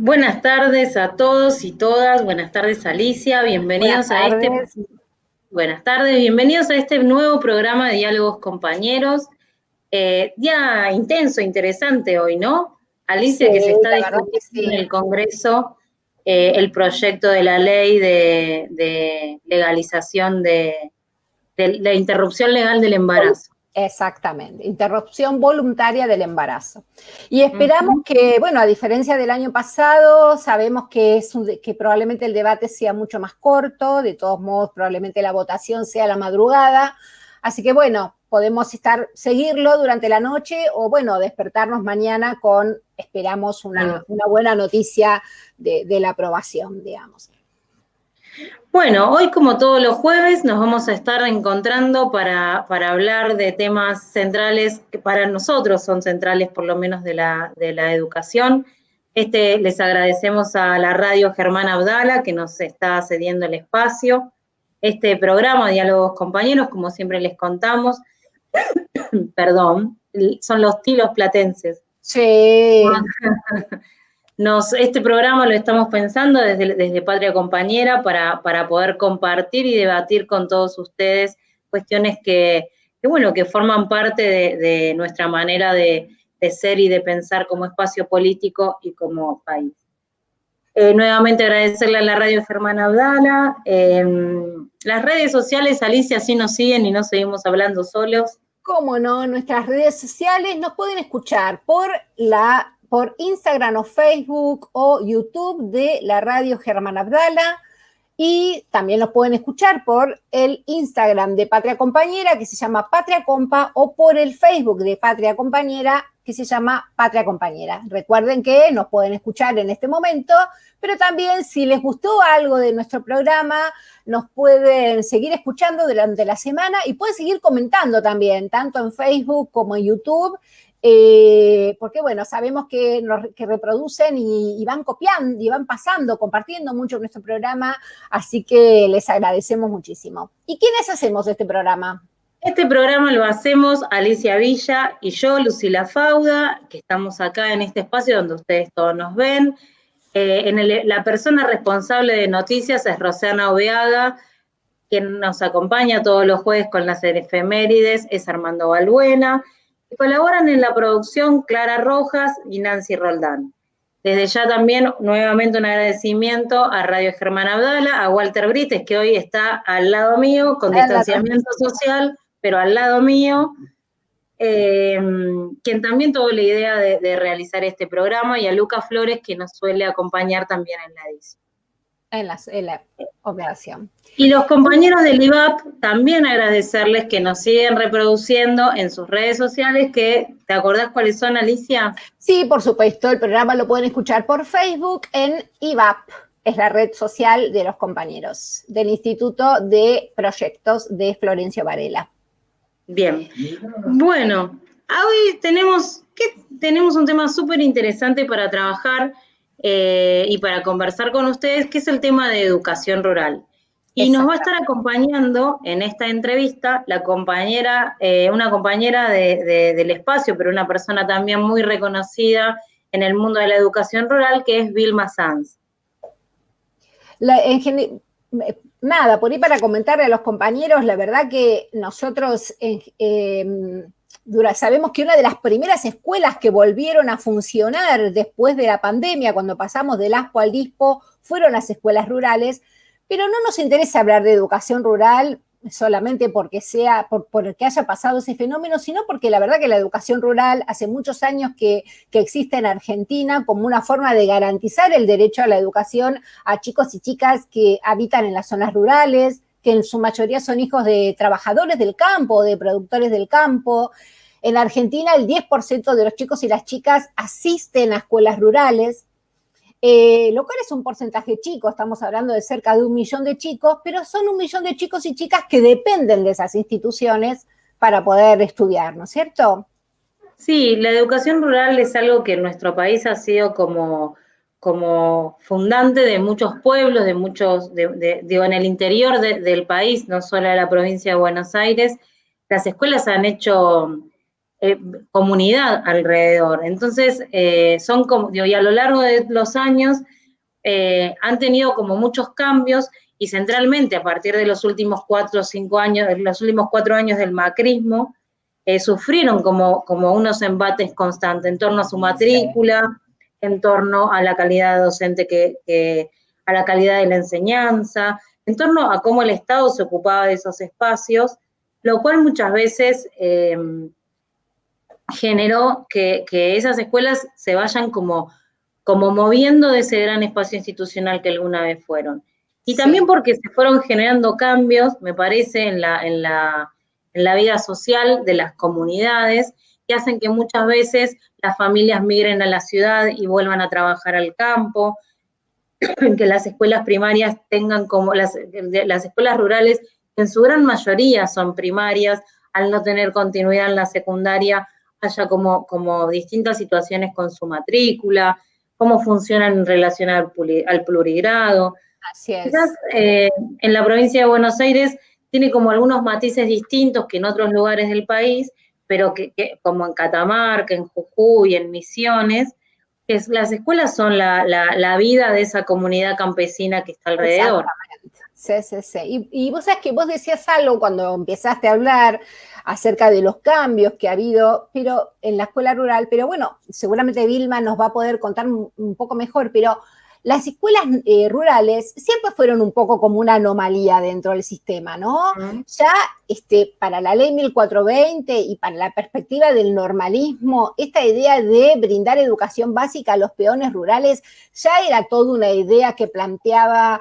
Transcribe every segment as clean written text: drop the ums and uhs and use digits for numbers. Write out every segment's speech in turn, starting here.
Buenas tardes a todos y todas, buenas tardes Alicia, Buenas tardes. buenas tardes, bienvenidos a este nuevo programa de Diálogos Compañeros. Día intenso, interesante hoy, ¿no? Sí, Alicia, que se está la verdad que discutiendo en sí. el Congreso el proyecto de la ley de legalización de la interrupción legal del embarazo. Exactamente, interrupción voluntaria del embarazo. Y esperamos Ujú. que, bueno, a diferencia del año pasado, sabemos que, que probablemente el debate sea mucho más corto, de todos modos probablemente la votación sea a la madrugada, así que bueno, podemos seguirlo durante la noche o bueno, despertarnos mañana con, esperamos, una buena noticia de la aprobación, digamos. Bueno, hoy como todos los jueves nos vamos a estar encontrando para hablar de temas centrales que para nosotros son centrales por lo menos de la educación. Les agradecemos a la radio Germán Abdala que nos está cediendo el espacio. Este programa, Diálogos Compañeros, como siempre les contamos, perdón, son los tilos platenses. Sí. Este programa lo estamos pensando desde Patria Compañera para poder compartir y debatir con todos ustedes cuestiones que forman parte de nuestra manera de ser y de pensar como espacio político y como país. Nuevamente agradecerle a la radio Germán Abdala. Las redes sociales, Alicia, así nos siguen y no seguimos hablando solos. Cómo no, en nuestras redes sociales nos pueden escuchar por Instagram o Facebook o YouTube de la radio Germán Abdala y también nos pueden escuchar por el Instagram de Patria Compañera que se llama Patria Compa o por el Facebook de Patria Compañera que se llama Patria Compañera. Recuerden que nos pueden escuchar en este momento, pero también si les gustó algo de nuestro programa, nos pueden seguir escuchando durante la semana y pueden seguir comentando también, tanto en Facebook como en YouTube, porque bueno, sabemos que reproducen y van copiando y van pasando, compartiendo mucho nuestro programa, así que les agradecemos muchísimo. ¿Y quiénes hacemos este programa? Este programa lo hacemos Alicia Villa y yo, Lucila Fauda, que estamos acá en este espacio donde ustedes todos nos ven. La persona responsable de noticias es Rosana Oveaga, quien nos acompaña todos los jueves con las efemérides es Armando Balbuena, y colaboran en la producción Clara Rojas y Nancy Roldán. Desde ya también nuevamente un agradecimiento a Radio Germán Abdala, a Walter Brites, que hoy está al lado mío, con distanciamiento social, pero al lado mío, quien también tuvo la idea de realizar este programa, y a Luca Flores, que nos suele acompañar también en la edición. En la operación. Y los compañeros del IVAP, también agradecerles que nos siguen reproduciendo en sus redes sociales, que, ¿te acordás cuáles son, Alicia? Sí, por supuesto, el programa lo pueden escuchar por Facebook en IVAP, es la red social de los compañeros del Instituto de Proyectos de Florencio Varela. Bien, bueno, hoy tenemos un tema súper interesante para trabajar y para conversar con ustedes, que es el tema de educación rural. Y nos va a estar acompañando en esta entrevista la compañera, una compañera del espacio, pero una persona también muy reconocida en el mundo de la educación rural, que es Vilma Sanz. Nada, por ahí para comentarle a los compañeros, la verdad que nosotros sabemos que una de las primeras escuelas que volvieron a funcionar después de la pandemia, cuando pasamos del ASPO al DISPO, fueron las escuelas rurales, pero no nos interesa hablar de educación rural solamente porque porque haya pasado ese fenómeno, sino porque la verdad que la educación rural hace muchos años que existe en Argentina como una forma de garantizar el derecho a la educación a chicos y chicas que habitan en las zonas rurales, que en su mayoría son hijos de trabajadores del campo, de productores del campo. En Argentina el 10% de los chicos y las chicas asisten a escuelas rurales, lo cual es un porcentaje chico, estamos hablando de cerca de 1 millón de chicos, pero son 1 millón de chicos y chicas que dependen de esas instituciones para poder estudiar, ¿no es cierto? Sí, la educación rural es algo que en nuestro país ha sido como fundante de muchos pueblos, digo, en el interior del país, no solo en la provincia de Buenos Aires. Las escuelas han hecho comunidad alrededor. Entonces, son como, y a lo largo de los años han tenido como muchos cambios, y centralmente a partir de los últimos 4 o 5 años, los últimos 4 años del macrismo, sufrieron como unos embates constantes en torno a su matrícula, en torno a la calidad docente, a la calidad de la enseñanza, en torno a cómo el Estado se ocupaba de esos espacios, lo cual muchas veces generó que esas escuelas se vayan como moviendo de ese gran espacio institucional que alguna vez fueron. Y también porque se fueron generando cambios, me parece, en la vida social de las comunidades, que hacen que muchas veces las familias migren a la ciudad y vuelvan a trabajar al campo, que las escuelas primarias tengan como las escuelas rurales, en su gran mayoría son primarias, al no tener continuidad en la secundaria, haya como distintas situaciones con su matrícula, cómo funcionan en relación al plurigrado. Así es. Quizás en la provincia de Buenos Aires tiene como algunos matices distintos que en otros lugares del país, pero que como en Catamarca, en Jujuy, en Misiones, las escuelas son la vida de esa comunidad campesina que está alrededor. Sí. Y vos sabés que vos decías algo cuando empezaste a hablar acerca de los cambios que ha habido, pero en la escuela rural, pero bueno, seguramente Vilma nos va a poder contar un poco mejor, pero las escuelas rurales siempre fueron un poco como una anomalía dentro del sistema, ¿no? Ya para la ley 1420 y para la perspectiva del normalismo, esta idea de brindar educación básica a los peones rurales ya era toda una idea que planteaba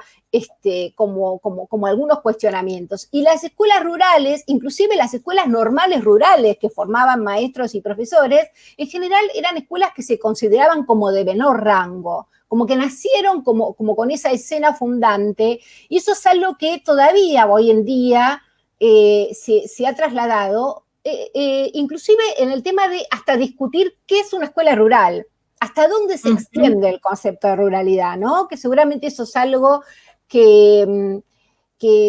como algunos cuestionamientos. Y las escuelas rurales, inclusive las escuelas normales rurales que formaban maestros y profesores, en general eran escuelas que se consideraban como de menor rango, como que nacieron como con esa escena fundante, y eso es algo que todavía hoy en día se ha trasladado, inclusive en el tema de hasta discutir qué es una escuela rural, hasta dónde se extiende el concepto de ruralidad, ¿no? Que seguramente eso es algo que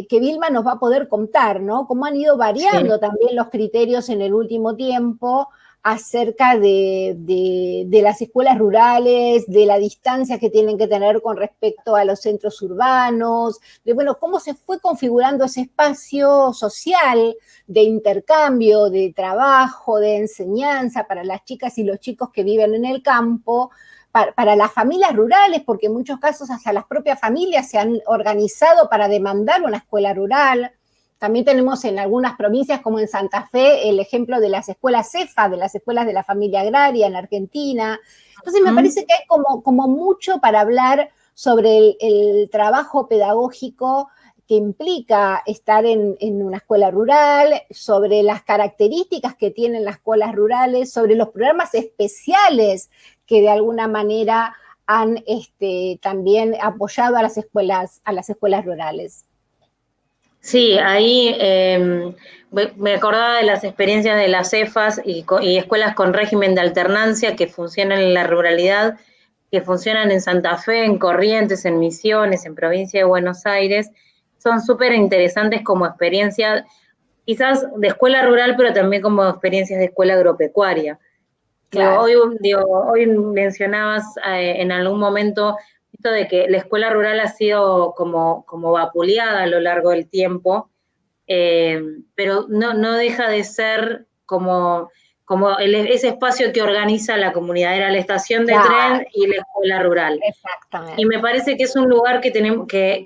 Vilma nos va a poder contar, ¿no? Cómo han ido variando también los criterios en el último tiempo acerca de las escuelas rurales, de la distancia que tienen que tener con respecto a los centros urbanos, de, bueno, cómo se fue configurando ese espacio social de intercambio, de trabajo, de enseñanza para las chicas y los chicos que viven en el campo, para las familias rurales, porque en muchos casos hasta las propias familias se han organizado para demandar una escuela rural. También tenemos en algunas provincias, como en Santa Fe, el ejemplo de las escuelas CEFA, de las escuelas de la familia agraria en Argentina. Entonces me parece que hay como mucho para hablar sobre el trabajo pedagógico que implica estar en una escuela rural, sobre las características que tienen las escuelas rurales, sobre los programas especiales que de alguna manera han también apoyado a las escuelas rurales. Sí, ahí me acordaba de las experiencias de las CEFAS y escuelas con régimen de alternancia que funcionan en la ruralidad, que funcionan en Santa Fe, en Corrientes, en Misiones, en provincia de Buenos Aires. Son súper interesantes como experiencia, quizás de escuela rural, pero también como experiencias de escuela agropecuaria. Claro. Hoy mencionabas en algún momento esto de que la escuela rural ha sido como vapuleada a lo largo del tiempo, pero no deja de ser como ese espacio que organiza la comunidad, era la estación de tren y la escuela rural. Exactamente. Y me parece que es un lugar que tenemos que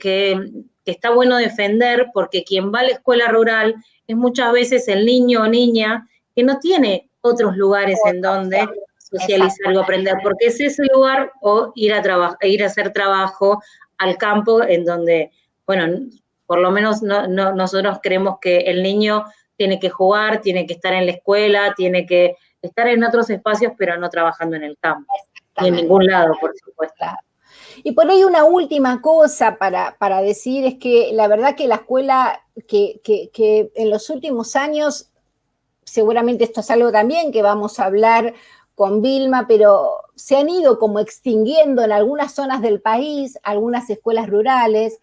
está bueno defender, porque quien va a la escuela rural es muchas veces el niño o niña que no tiene otros lugares en donde socializar o aprender, porque es ese lugar, o ir a hacer trabajo al campo, en donde, bueno, por lo menos nosotros creemos que el niño tiene que jugar, tiene que estar en la escuela, tiene que estar en otros espacios, pero no trabajando en el campo, ni en ningún lado, por supuesto. Y por ahí una última cosa para decir es que la verdad que la escuela que en los últimos años, seguramente esto es algo también que vamos a hablar con Vilma, pero se han ido como extinguiendo en algunas zonas del país, algunas escuelas rurales.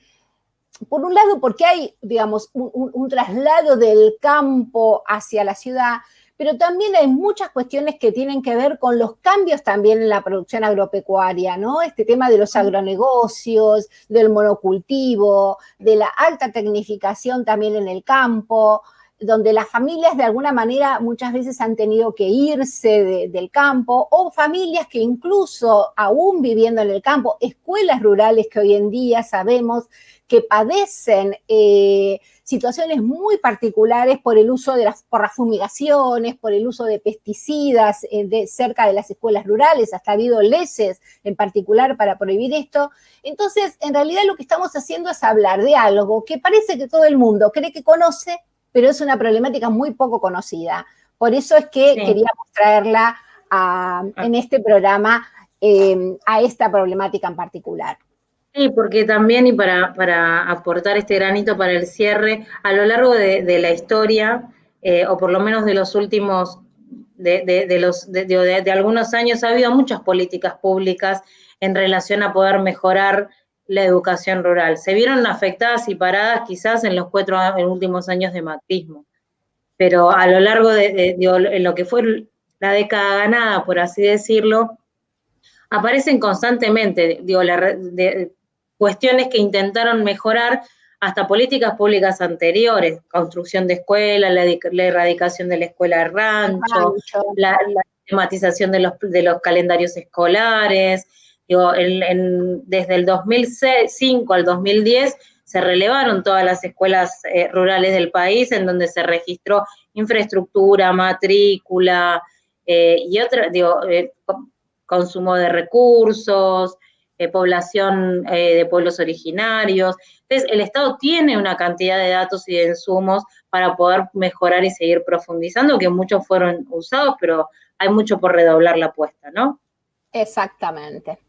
Por un lado, porque hay, digamos, un traslado del campo hacia la ciudad, pero también hay muchas cuestiones que tienen que ver con los cambios también en la producción agropecuaria, ¿no? Este tema de los agronegocios, del monocultivo, de la alta tecnificación también en el campo, donde las familias de alguna manera muchas veces han tenido que irse del campo, o familias que incluso aún viviendo en el campo, escuelas rurales que hoy en día sabemos que padecen situaciones muy particulares por el uso por las fumigaciones, por el uso de pesticidas cerca de las escuelas rurales, hasta ha habido leyes en particular para prohibir esto. Entonces, en realidad lo que estamos haciendo es hablar de algo que parece que todo el mundo cree que conoce, pero es una problemática muy poco conocida. Por eso es que queríamos traerla en este programa a esta problemática en particular. Sí, porque también, y para aportar este granito para el cierre, a lo largo de la historia, o por lo menos de los últimos, de algunos años, ha habido muchas políticas públicas en relación a poder mejorar la educación rural. Se vieron afectadas y paradas quizás en los últimos años de macrismo, pero a lo largo de lo que fue la década ganada, por así decirlo, aparecen constantemente, cuestiones que intentaron mejorar hasta políticas públicas anteriores, construcción de escuelas, la erradicación de la escuela de rancho, la sistematización de los calendarios escolares. Desde el 2005 al 2010 se relevaron todas las escuelas rurales del país en donde se registró infraestructura, matrícula y otra, consumo de recursos, población de pueblos originarios. Entonces, el Estado tiene una cantidad de datos y de insumos para poder mejorar y seguir profundizando, que muchos fueron usados, pero hay mucho por redoblar la apuesta, ¿no? Exactamente.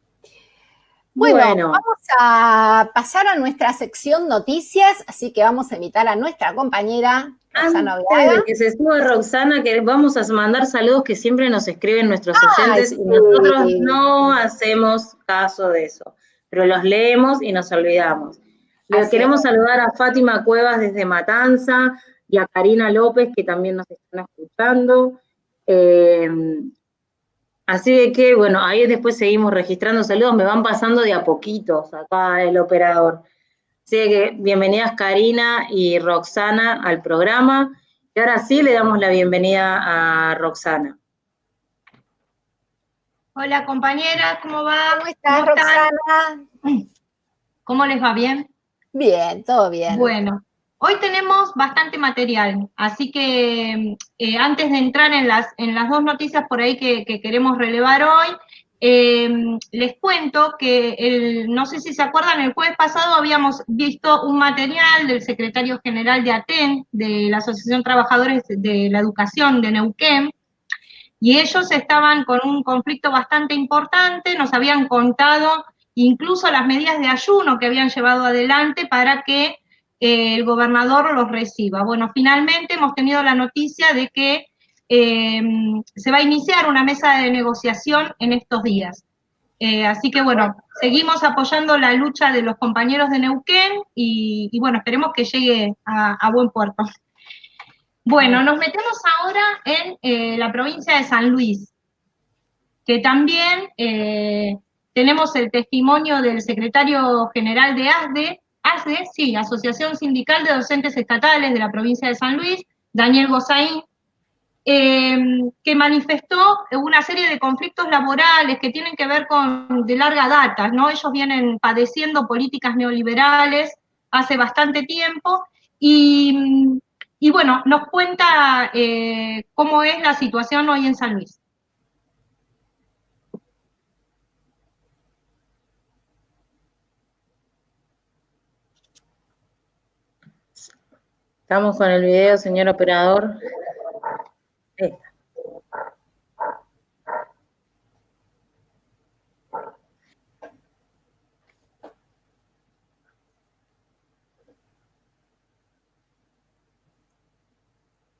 Bueno, vamos a pasar a nuestra sección noticias, así que vamos a invitar a nuestra compañera Roxana Oveaga. Antes de que se suba Roxana, que vamos a mandar saludos que siempre nos escriben nuestros oyentes, sí. Y nosotros no hacemos caso de eso, pero los leemos y nos olvidamos. Le queremos saludar a Fátima Cuevas desde Matanza y a Karina López, que también nos están escuchando. Así que, bueno, ahí después seguimos registrando saludos, me van pasando de a poquitos acá el operador. Así que bienvenidas Karina y Roxana al programa. Y ahora sí le damos la bienvenida a Roxana. Hola compañeras, ¿cómo va? ¿Cómo estás, Roxana? ¿Cómo les va? ¿Bien? Bien, todo bien. Bueno, hoy tenemos bastante material, así que antes de entrar en las dos noticias por ahí que queremos relevar hoy, les cuento que, no sé si se acuerdan, el jueves pasado habíamos visto un material del secretario general de ATEN, de la Asociación Trabajadores de la Educación de Neuquén, y ellos estaban con un conflicto bastante importante, nos habían contado incluso las medidas de ayuno que habían llevado adelante para que el gobernador los reciba. Bueno, finalmente hemos tenido la noticia de que se va a iniciar una mesa de negociación en estos días. Así que bueno, seguimos apoyando la lucha de los compañeros de Neuquén y bueno, esperemos que llegue a buen puerto. Bueno, nos metemos ahora en la provincia de San Luis, que también tenemos el testimonio del secretario general de ASDE, sí, Asociación Sindical de Docentes Estatales de la provincia de San Luis, Daniel Gozaín, que manifestó una serie de conflictos laborales que tienen que ver con de larga data, ¿no? Ellos vienen padeciendo políticas neoliberales hace bastante tiempo y bueno, nos cuenta cómo es la situación hoy en San Luis. Estamos con el video, señor operador.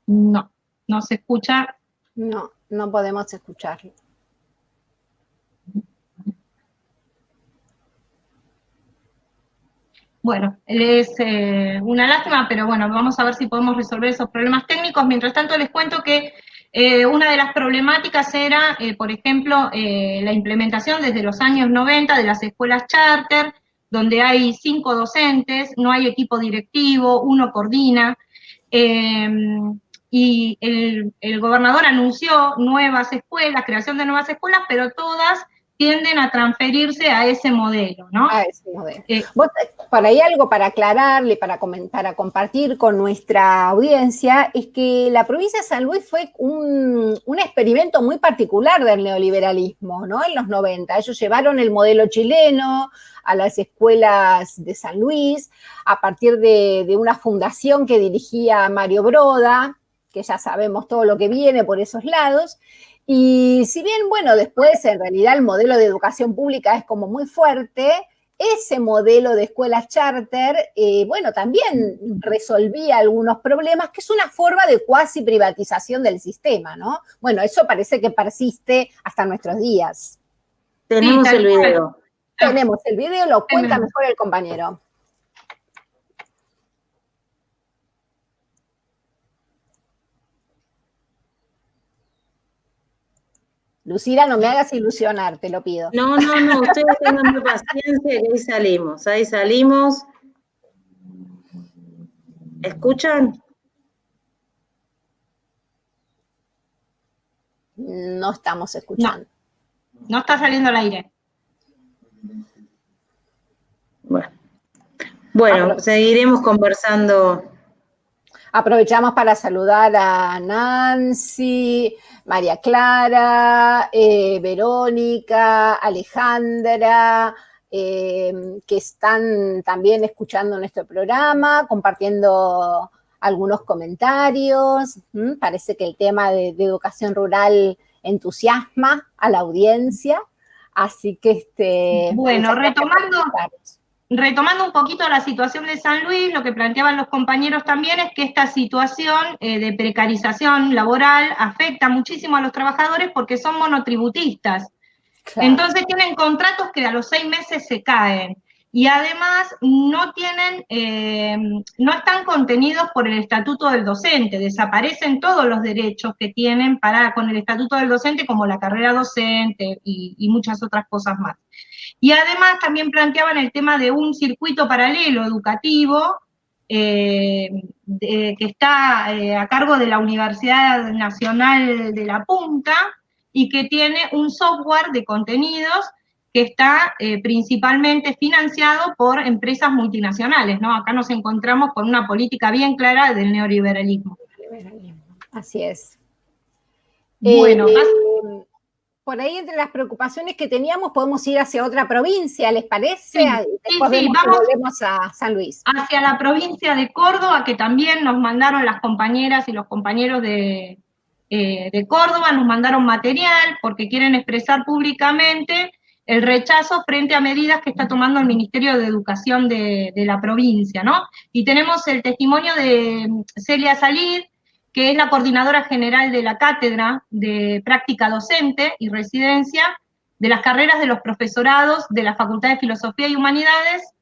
No, no se escucha. No, no podemos escucharlo. Bueno, es una lástima, pero bueno, vamos a ver si podemos resolver esos problemas técnicos. Mientras tanto, les cuento que Una de las problemáticas era, por ejemplo, la implementación desde los años 90 de las escuelas charter, donde hay 5 docentes, no hay equipo directivo, uno coordina, y el gobernador anunció nuevas escuelas, creación de nuevas escuelas, pero todas tienden a transferirse a ese modelo, ¿no? A ese modelo. Vos, por ahí algo para aclararle, para compartir con nuestra audiencia, es que la provincia de San Luis fue un experimento muy particular del neoliberalismo, ¿no? En los 90. Ellos llevaron el modelo chileno a las escuelas de San Luis, a partir de una fundación que dirigía Mario Broda, que ya sabemos todo lo que viene por esos lados. Y si bien, bueno, después en realidad el modelo de educación pública es como muy fuerte, ese modelo de escuelas charter, bueno, también resolvía algunos problemas, que es una forma de cuasi privatización del sistema, ¿no? Bueno, eso parece que persiste hasta nuestros días. Tenemos el video. Tenemos el video, lo cuenta mejor el compañero. Lucila, no me hagas ilusionar, te lo pido. No, ustedes tengan paciencia, que ahí salimos. ¿Escuchan? No estamos escuchando. No está saliendo al aire. Bueno, seguiremos conversando. Aprovechamos para saludar a Nancy, María Clara, Verónica, Alejandra, que están también escuchando nuestro programa, compartiendo algunos comentarios. Parece que el tema de educación rural entusiasma a la audiencia, así que bueno, retomando un poquito la situación de San Luis, lo que planteaban los compañeros también es que esta situación de precarización laboral afecta muchísimo a los trabajadores porque son monotributistas. Claro. Entonces tienen contratos que a los 6 meses se caen. Y además no están contenidos por el estatuto del docente, desaparecen todos los derechos que tienen con el estatuto del docente, como la carrera docente y muchas otras cosas más. Y además también planteaban el tema de un circuito paralelo educativo que está a cargo de la Universidad Nacional de La Punta y que tiene un software de contenidos que está principalmente financiado por empresas multinacionales, ¿no? Acá nos encontramos con una política bien clara del neoliberalismo. Así es. Bueno, por ahí entre las preocupaciones que teníamos podemos ir hacia otra provincia, ¿les parece? Sí, volvemos a San Luis. Hacia la provincia de Córdoba, que también nos mandaron las compañeras y los compañeros de Córdoba, nos mandaron material porque quieren expresar públicamente el rechazo frente a medidas que está tomando el Ministerio de Educación de la provincia, ¿no? Y tenemos el testimonio de Celia Salid, que es la coordinadora general de la Cátedra de Práctica Docente y Residencia de las carreras de los profesorados de la Facultad de Filosofía y Humanidades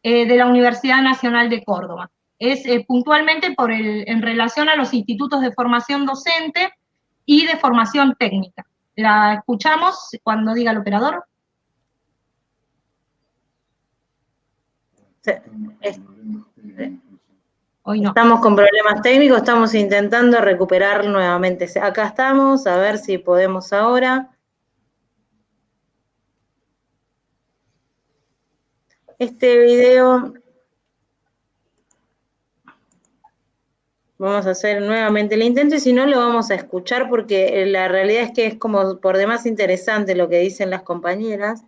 de la Universidad Nacional de Córdoba. Es puntualmente en relación a los institutos de formación docente y de formación técnica. ¿La escuchamos cuando diga el operador? Hoy no. Estamos con problemas técnicos, estamos intentando recuperar nuevamente. Acá estamos, a ver si podemos ahora. Este video, vamos a hacer nuevamente el intento y si no lo vamos a escuchar porque la realidad es que es como por demás interesante lo que dicen las compañeras.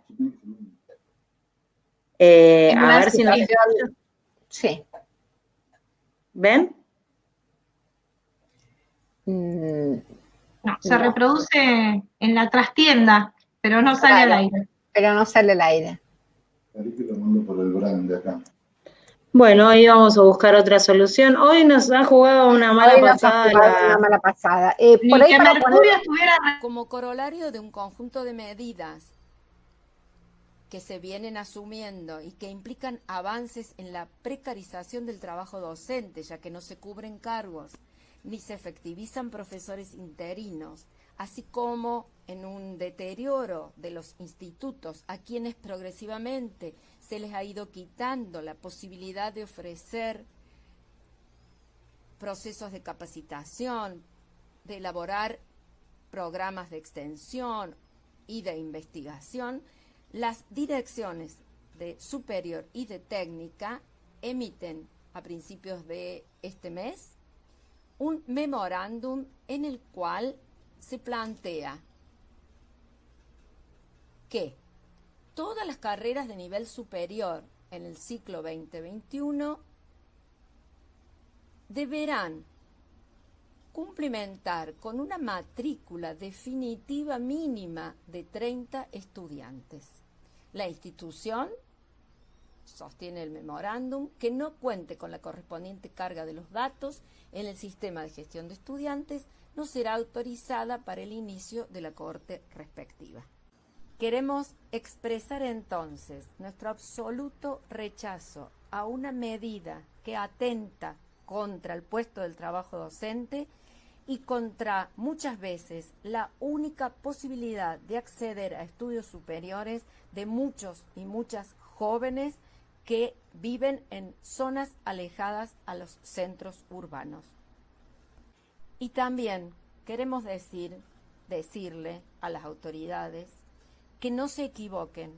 A ver si nos... Sí. ¿Ven? No, se reproduce en la trastienda, pero no sale al aire. Pero no sale al aire. Bueno, hoy vamos a buscar otra solución. Hoy nos ha jugado una mala pasada. Por ahí para Mercurio estuviera... Como corolario de un conjunto de medidas que se vienen asumiendo y que implican avances en la precarización del trabajo docente, ya que no se cubren cargos, ni se efectivizan profesores interinos, así como en un deterioro de los institutos a quienes progresivamente se les ha ido quitando la posibilidad de ofrecer procesos de capacitación, de elaborar programas de extensión y de investigación, las direcciones de superior y de técnica emiten a principios de este mes un memorándum en el cual se plantea que todas las carreras de nivel superior en el ciclo 2021 deberán cumplimentar con una matrícula definitiva mínima de 30 estudiantes. La institución sostiene el memorándum que no cuente con la correspondiente carga de los datos en el sistema de gestión de estudiantes no será autorizada para el inicio de la cohorte respectiva. Queremos expresar entonces nuestro absoluto rechazo a una medida que atenta contra el puesto del trabajo docente y contra muchas veces la única posibilidad de acceder a estudios superiores de muchos y muchas jóvenes que viven en zonas alejadas a los centros urbanos. Y también queremos decirle a las autoridades que no se equivoquen,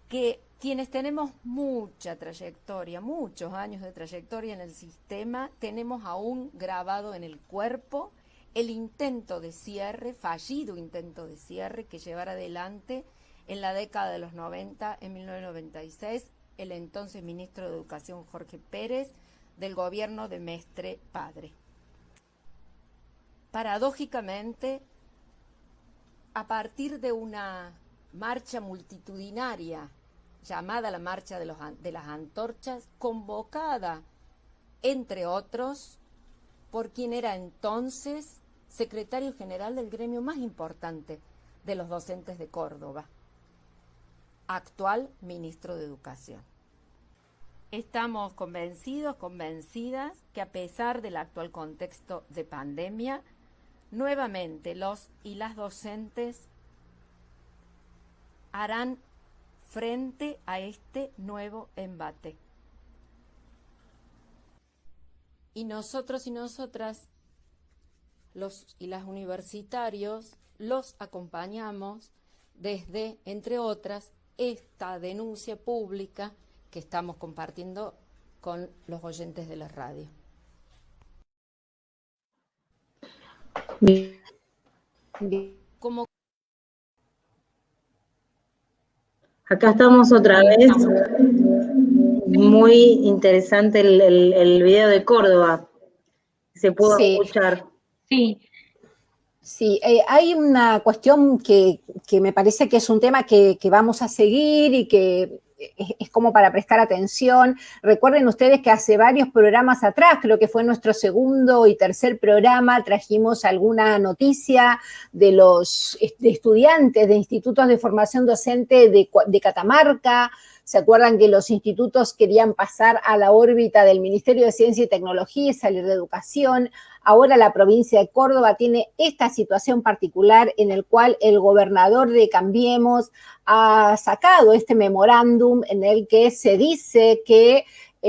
que quienes tenemos mucha trayectoria, muchos años de trayectoria en el sistema, tenemos aún grabado en el cuerpo el intento de cierre, fallido intento de cierre que llevara adelante en la década de los 90, en 1996, el entonces ministro de Educación Jorge Pérez, del gobierno de Mestre Padre. Paradójicamente, a partir de una marcha multitudinaria llamada la Marcha de las Antorchas, convocada, entre otros, por quien era entonces secretario general del gremio más importante de los docentes de Córdoba, actual ministro de Educación. Estamos convencidos, convencidas, que a pesar del actual contexto de pandemia, nuevamente los y las docentes harán frente a este nuevo embate. Y nosotros y nosotras, los y las universitarios, los acompañamos desde, entre otras, esta denuncia pública que estamos compartiendo con los oyentes de la radio. Como Acá estamos otra vez. Muy interesante el video de Córdoba. Se pudo escuchar. Sí, hay una cuestión que me parece que es un tema que vamos a seguir y que es como para prestar atención. Recuerden ustedes que hace varios programas atrás, creo que fue nuestro segundo y tercer programa, trajimos alguna noticia de los estudiantes de institutos de formación docente de Catamarca. ¿Se acuerdan que los institutos querían pasar a la órbita del Ministerio de Ciencia y Tecnología y salir de Educación? Ahora la provincia de Córdoba tiene esta situación particular en el cual el gobernador de Cambiemos ha sacado este memorándum en el que se dice que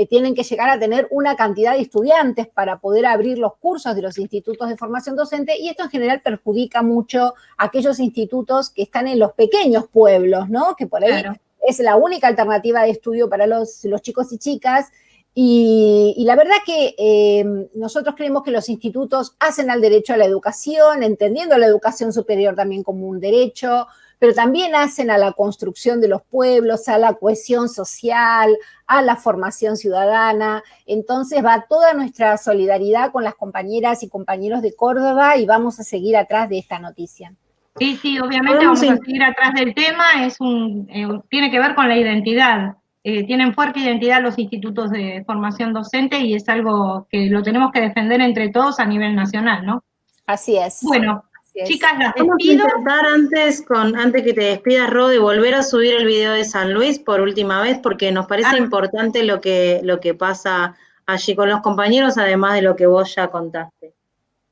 tienen que llegar a tener una cantidad de estudiantes para poder abrir los cursos de los institutos de formación docente, y esto en general perjudica mucho a aquellos institutos que están en los pequeños pueblos, ¿no? Que por ahí es la única alternativa de estudio para los chicos y chicas. Y la verdad que nosotros creemos que los institutos hacen al derecho a la educación, entendiendo la educación superior también como un derecho, pero también hacen a la construcción de los pueblos, a la cohesión social, a la formación ciudadana. Entonces va toda nuestra solidaridad con las compañeras y compañeros de Córdoba y vamos a seguir atrás de esta noticia. Sí, obviamente vamos a seguir atrás del tema, tiene que ver con la identidad. Tienen fuerte identidad los institutos de formación docente y es algo que lo tenemos que defender entre todos a nivel nacional, ¿no? Así es. Bueno, chicas, las vamos despido. A intentar antes que te despidas, Ro, de volver a subir el video de San Luis por última vez, porque nos parece importante lo que pasa allí con los compañeros, además de lo que vos ya contaste.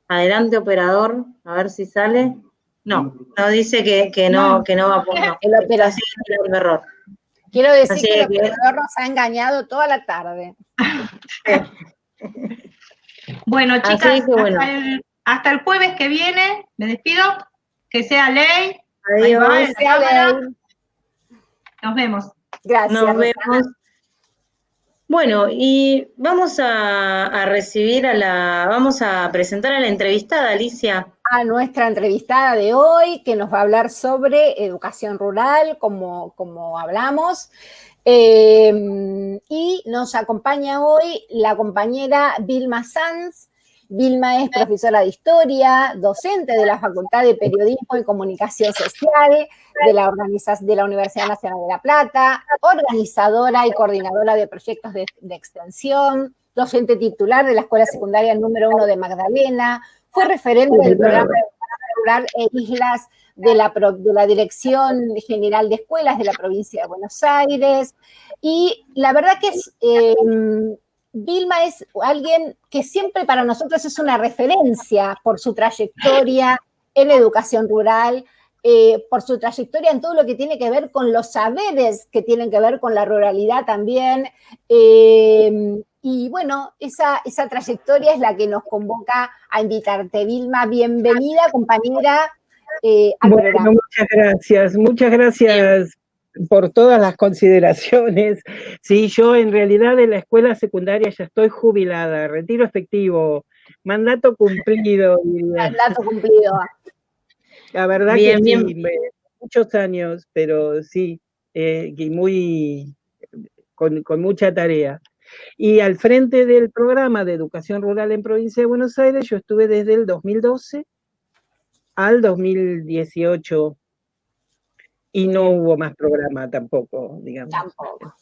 Adelante, operador, a ver si sale. No, dice que no va a poner, no. El operador. Así que es un error. Quiero decir Así que el que- operador nos ha engañado toda la tarde. Bueno, Así chicas, que bueno. hasta el jueves que viene, me despido, que sea ley. Ahí va, Adiós. en la cámara. Ley. Nos vemos. Gracias. Nos Rosana. vemos. Bueno, y vamos a recibir vamos a presentar a la entrevistada, Alicia. A nuestra entrevistada de hoy, que nos va a hablar sobre educación rural, como hablamos. Y nos acompaña hoy la compañera Vilma Sanz. Vilma es profesora de historia, docente de la Facultad de Periodismo y Comunicación Social de la Universidad Nacional de La Plata, organizadora y coordinadora de proyectos de extensión, docente titular de la Escuela Secundaria número 1 de Magdalena, fue referente del programa de Educación Rural e Islas de la Dirección General de Escuelas de la provincia de Buenos Aires. Y la verdad que Vilma es alguien que siempre para nosotros es una referencia por su trayectoria en educación rural, por su trayectoria en todo lo que tiene que ver con los saberes que tienen que ver con la ruralidad también. Y bueno, esa trayectoria es la que nos convoca a invitarte. Vilma, bienvenida, compañera, al programa. Muchas gracias por todas las consideraciones. Sí, yo en realidad de la escuela secundaria ya estoy jubilada, retiro efectivo, mandato cumplido. Mandato cumplido. La verdad bien, que bien. Sí, muchos años, pero sí, y con mucha tarea. Y al frente del programa de educación rural en Provincia de Buenos Aires, yo estuve desde el 2012 al 2018, y no hubo más programa tampoco, digamos. Tampoco.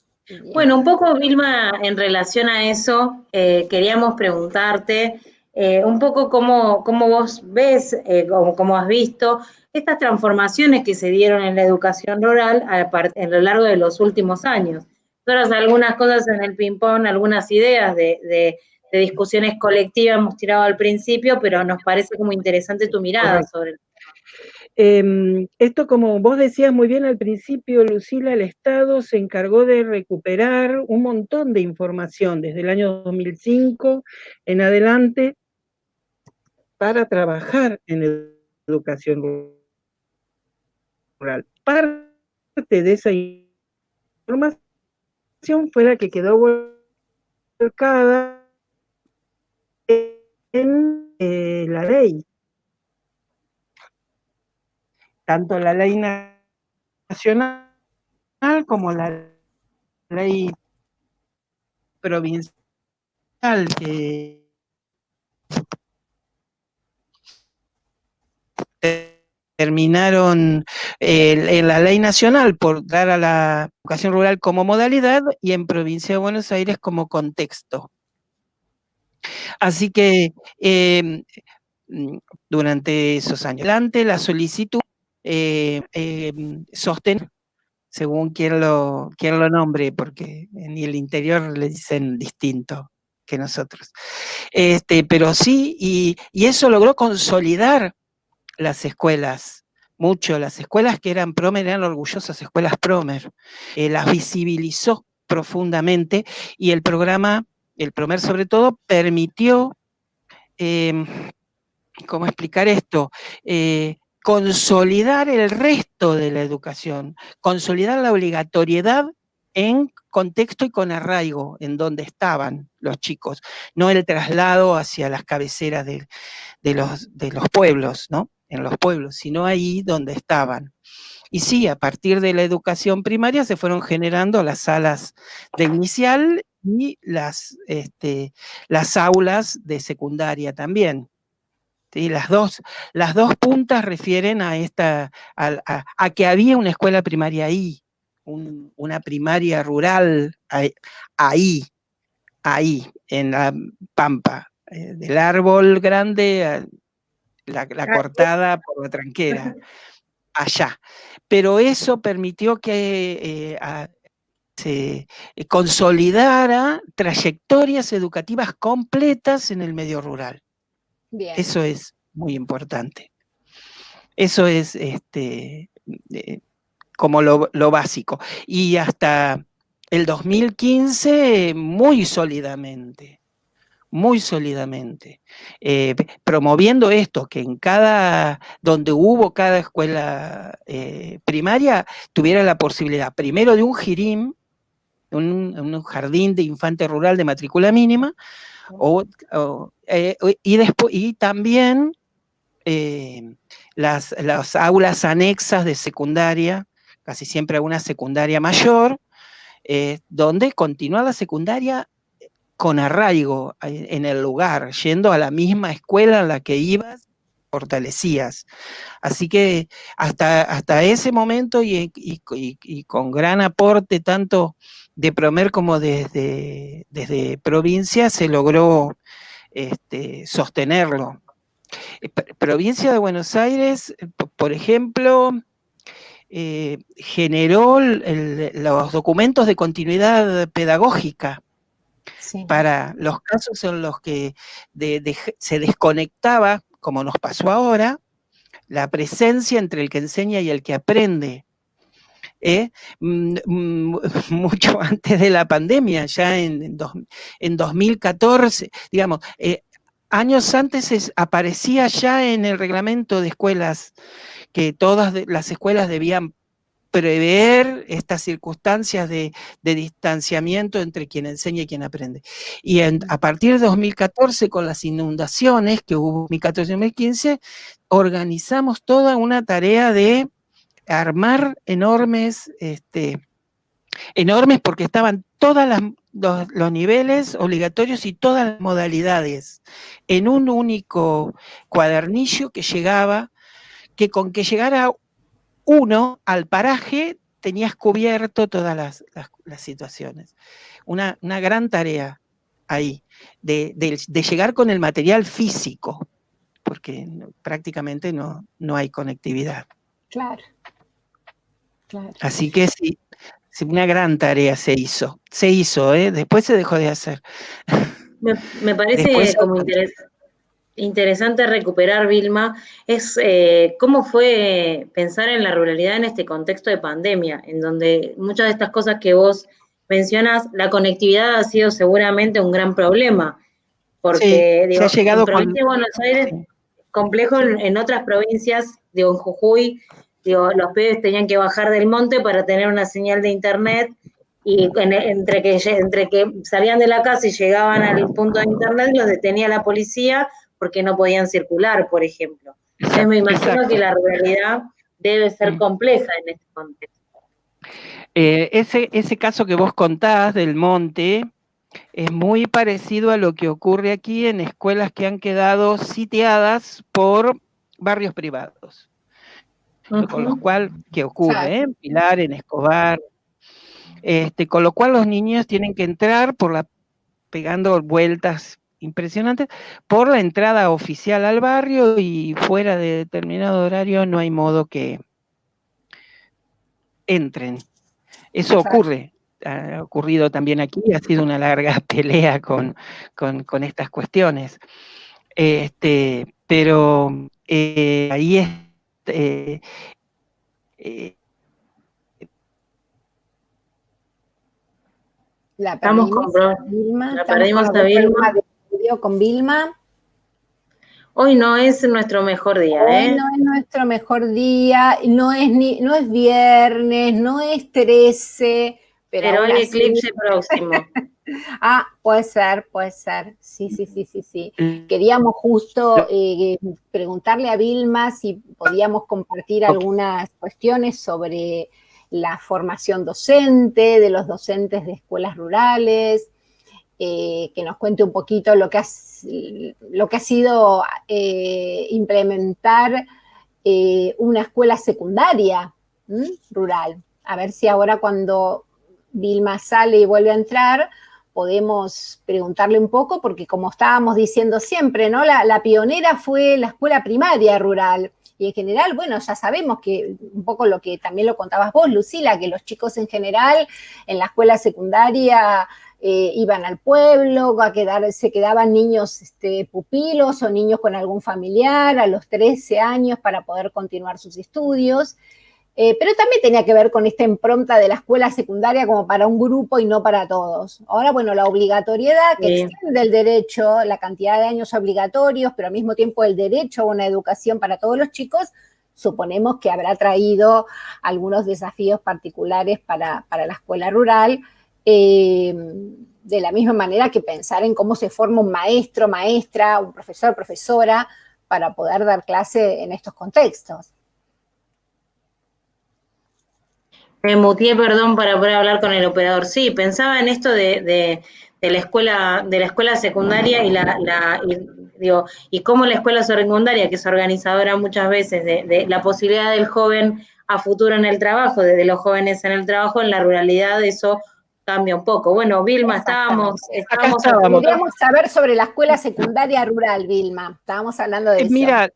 Bueno, un poco, Vilma, en relación a eso, queríamos preguntarte un poco cómo vos ves, cómo has visto estas transformaciones que se dieron en la educación rural a lo largo de los últimos años. Nosotros algunas cosas en el ping-pong, algunas ideas de discusiones colectivas hemos tirado al principio, pero nos parece como interesante tu mirada. Correcto. Sobre el Esto, como vos decías muy bien al principio, Lucila, el Estado se encargó de recuperar un montón de información desde el año 2005 en adelante para trabajar en educación rural. Parte de esa información fue la que quedó volcada en la ley. Tanto la ley nacional como la ley provincial que terminaron en la ley nacional por dar a la educación rural como modalidad y en Provincia de Buenos Aires como contexto. Así que durante esos años, adelante la solicitud sostener, según quien lo nombre, porque en el interior le dicen distinto que nosotros. Pero sí, y eso logró consolidar las escuelas, mucho, las escuelas que eran Promer, eran orgullosas escuelas Promer, las visibilizó profundamente, y el programa, el Promer sobre todo, permitió, ¿cómo explicar esto? Consolidar el resto de la educación, consolidar la obligatoriedad en contexto y con arraigo en donde estaban los chicos, no el traslado hacia las cabeceras de los pueblos, ¿no? En los pueblos, sino ahí donde estaban. Y sí, a partir de la educación primaria se fueron generando las salas de inicial y las aulas de secundaria también. ¿Sí? Las dos puntas refieren a que había una escuela primaria ahí, una primaria rural ahí, en la pampa, del árbol grande a la cortada por la tranquera, allá. Pero eso permitió que consolidara trayectorias educativas completas en el medio rural. Bien. Eso es muy importante. Eso es como lo básico. Y hasta el 2015, muy sólidamente, promoviendo esto, que donde hubo cada escuela primaria, tuviera la posibilidad, primero de un JIRIM, un jardín de infante rural de matrícula mínima, y también las aulas anexas de secundaria, casi siempre una secundaria mayor, donde continúa la secundaria con arraigo en el lugar, yendo a la misma escuela en la que ibas, fortalecías. Así que hasta ese momento y con gran aporte tanto de Promer como desde provincia se logró sostenerlo. Provincia de Buenos Aires, por ejemplo, generó los documentos de continuidad pedagógica, sí, para los casos en los que se desconectaba, como nos pasó ahora, la presencia entre el que enseña y el que aprende. Mucho antes de la pandemia, ya en 2014, digamos, años antes aparecía ya en el reglamento de escuelas que todas las escuelas debían prever estas circunstancias de distanciamiento entre quien enseña y quien aprende. Y a partir de 2014, con las inundaciones que hubo en 2014 y 2015, organizamos toda una tarea de armar enormes porque estaban todos los niveles obligatorios y todas las modalidades en un único cuadernillo que llegaba, que con que llegara uno al paraje tenías cubierto todas las situaciones. Una gran tarea ahí, de llegar con el material físico, porque prácticamente no hay conectividad. Claro. Claro. Así que sí, una gran tarea se hizo, después se dejó de hacer. Me parece como interesante recuperar, Vilma, es cómo fue pensar en la ruralidad en este contexto de pandemia, en donde muchas de estas cosas que vos mencionas, la conectividad ha sido seguramente un gran problema, porque sí, se ha llegado en provincia de Buenos Aires, sí, complejo sí, en otras provincias, en Jujuy, los pibes tenían que bajar del monte para tener una señal de internet, y entre que salían de la casa y llegaban al punto de internet, los detenía la policía porque no podían circular, por ejemplo. Entonces me imagino que la ruralidad debe ser compleja en este contexto. Ese caso que vos contás del monte es muy parecido a lo que ocurre aquí en escuelas que han quedado sitiadas por barrios privados. Con lo cual, ¿qué ocurre? En Pilar, en Escobar, con lo cual los niños tienen que entrar pegando vueltas impresionantes por la entrada oficial al barrio, y fuera de determinado horario no hay modo que entren. Eso ocurre, ha ocurrido también aquí, ha sido una larga pelea con estas cuestiones. Pero ahí es... La perdimos a Vilma. Con Vilma. Hoy no es nuestro mejor día, Hoy no es nuestro mejor día, no es viernes, no es 13, pero hay eclipse próximo. Puede ser, sí. Queríamos justo preguntarle a Vilma si podíamos compartir algunas cuestiones sobre la formación docente, de los docentes de escuelas rurales, que nos cuente un poquito lo que ha sido implementar una escuela secundaria rural. A ver si ahora, cuando Vilma sale y vuelve a entrar, podemos preguntarle un poco, porque como estábamos diciendo siempre, ¿no? La pionera fue la escuela primaria rural, y en general, bueno, ya sabemos que un poco lo que también lo contabas vos, Lucila, que los chicos en general en la escuela secundaria iban al pueblo, se quedaban niños pupilos o niños con algún familiar a los 13 años para poder continuar sus estudios. Pero también tenía que ver con esta impronta de la escuela secundaria como para un grupo y no para todos. Ahora, bueno, la obligatoriedad que extiende el derecho, la cantidad de años obligatorios, pero al mismo tiempo el derecho a una educación para todos los chicos, suponemos que habrá traído algunos desafíos particulares para la escuela rural, de la misma manera que pensar en cómo se forma un maestro, maestra, un profesor, profesora, para poder dar clase en estos contextos. Me muteé, perdón, para poder hablar con el operador. Sí, pensaba en esto de la escuela secundaria y cómo la escuela secundaria, que es organizadora muchas veces de la posibilidad del joven a futuro en el trabajo, de los jóvenes en el trabajo, en la ruralidad eso cambia un poco. Bueno, Vilma, estábamos. Queríamos saber sobre la escuela secundaria rural, Vilma. Estábamos hablando de eso. Mira,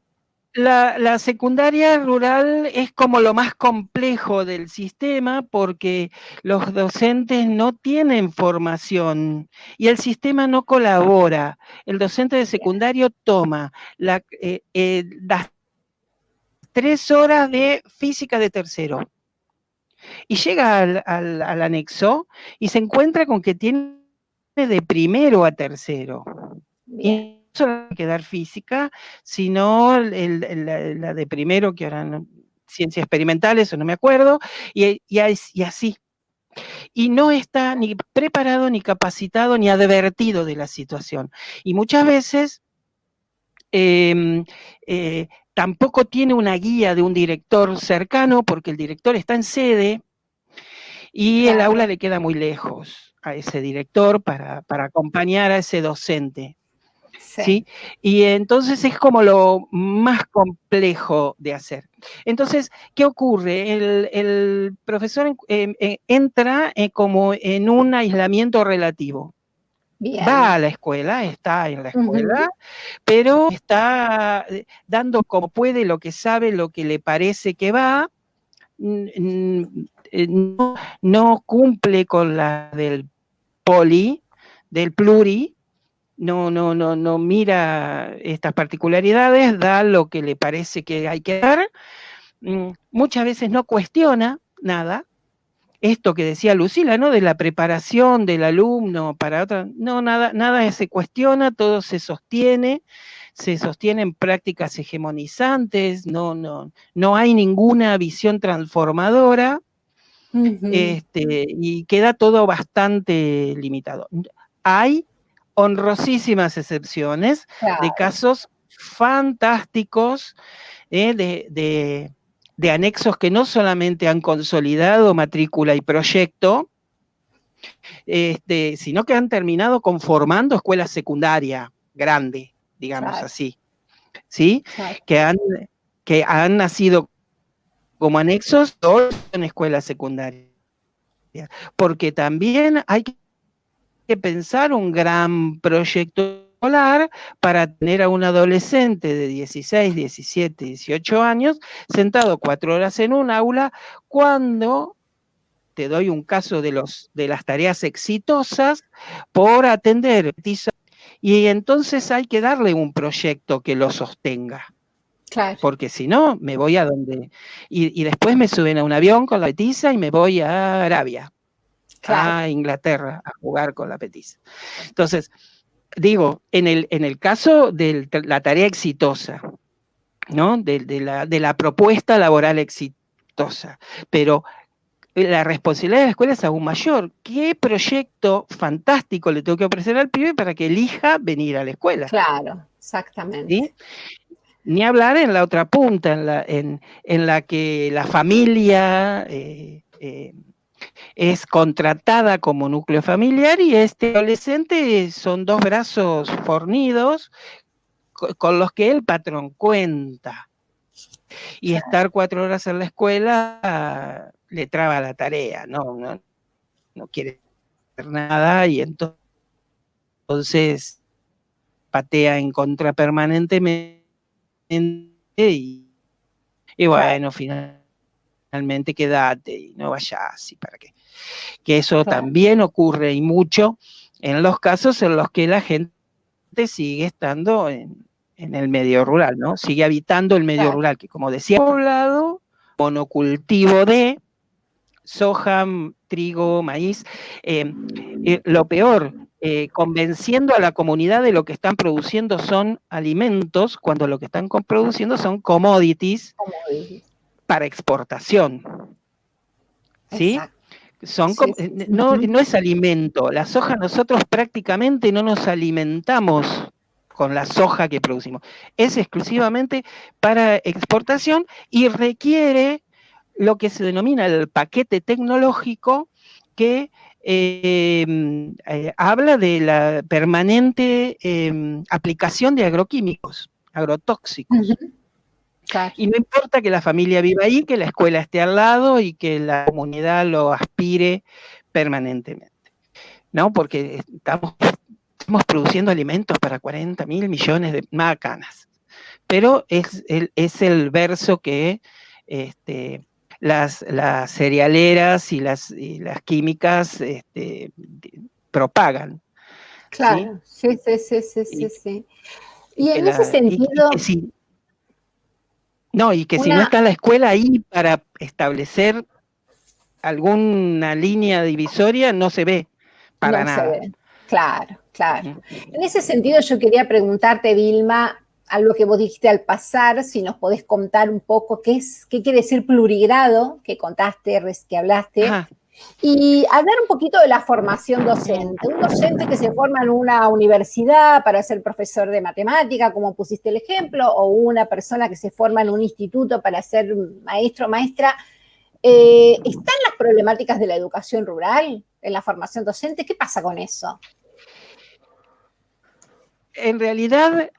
la secundaria rural es como lo más complejo del sistema porque los docentes no tienen formación y el sistema no colabora. El docente de secundario toma las 3 horas de física de tercero y llega al anexo y se encuentra con que tiene de primero a tercero. Bien. Y no solo hay que dar física, sino la de primero, que ahora no, ciencias experimentales, o no me acuerdo, y así. Y no está ni preparado, ni capacitado, ni advertido de la situación. Y muchas veces tampoco tiene una guía de un director cercano, porque el director está en sede, y claro, el aula le queda muy lejos a ese director para acompañar a ese docente. ¿Sí? Y entonces es como lo más complejo de hacer. Entonces, ¿qué ocurre? El profesor entra como en un aislamiento relativo. Bien. Va a la escuela, está en la escuela, pero está dando como puede, lo que sabe, lo que le parece que va, no cumple con la del poli, del pluri, no mira estas particularidades, da lo que le parece que hay que dar, muchas veces no cuestiona nada, esto que decía Lucila, ¿no? De la preparación del alumno para otra, no, nada se cuestiona, todo se sostiene en prácticas hegemonizantes, no hay ninguna visión transformadora, y queda todo bastante limitado. Hay honrosísimas excepciones, claro, de casos fantásticos, de anexos que no solamente han consolidado matrícula y proyecto, sino que han terminado conformando escuela secundaria grande, digamos, claro, así, ¿sí? Claro. Que han nacido como anexos en escuelas secundarias, porque también hay que pensar un gran proyecto escolar para tener a un adolescente de 16, 17, 18 años sentado 4 horas en un aula, cuando te doy un caso de las tareas exitosas por atender, y entonces hay que darle un proyecto que lo sostenga. Claro. Porque si no, me voy a donde, y después me suben a un avión con la petiza y me voy a Arabia. Claro. A Inglaterra a jugar con la petiza. Entonces, digo, en el caso de la tarea exitosa, ¿no? De la propuesta laboral exitosa, pero la responsabilidad de la escuela es aún mayor. ¿Qué proyecto fantástico le tengo que ofrecer al pibe para que elija venir a la escuela? Claro, exactamente. ¿Sí? Ni hablar en la otra punta, en la que la familia es contratada como núcleo familiar y este adolescente son 2 brazos fornidos con los que el patrón cuenta. Y estar 4 horas en la escuela le traba la tarea, no quiere hacer nada y entonces patea en contra permanentemente y Y bueno, finalmente quédate y no vayas, ¿y para qué? Que eso también ocurre y mucho en los casos en los que la gente sigue estando en el medio rural, ¿no? Sigue habitando el medio rural, que como decía, poblado, monocultivo de soja, trigo, maíz, lo peor, convenciendo a la comunidad de lo que están produciendo son alimentos, cuando lo que están produciendo son commodities para exportación. ¿Sí? Son no es alimento. La soja, nosotros prácticamente no nos alimentamos con la soja que producimos. Es exclusivamente para exportación y requiere lo que se denomina el paquete tecnológico, que habla de la permanente aplicación de agroquímicos, agrotóxicos. Y no importa que la familia viva ahí, que la escuela esté al lado y que la comunidad lo aspire permanentemente, ¿no? Porque estamos produciendo alimentos para 40.000 millones de macanas. Pero es el verso que las cerealeras y las químicas propagan. Claro, sí. Y en ese sentido... si no está la escuela ahí para establecer alguna línea divisoria, no se ve para nada. Se ve. Claro. En ese sentido yo quería preguntarte, Vilma, algo que vos dijiste al pasar, si nos podés contar un poco qué quiere decir plurigrado, que contaste, que hablaste, y hablar un poquito de la formación docente. Un docente que se forma en una universidad para ser profesor de matemática, como pusiste el ejemplo, o una persona que se forma en un instituto para ser maestro o maestra. ¿Están las problemáticas de la educación rural en la formación docente? ¿Qué pasa con eso? En realidad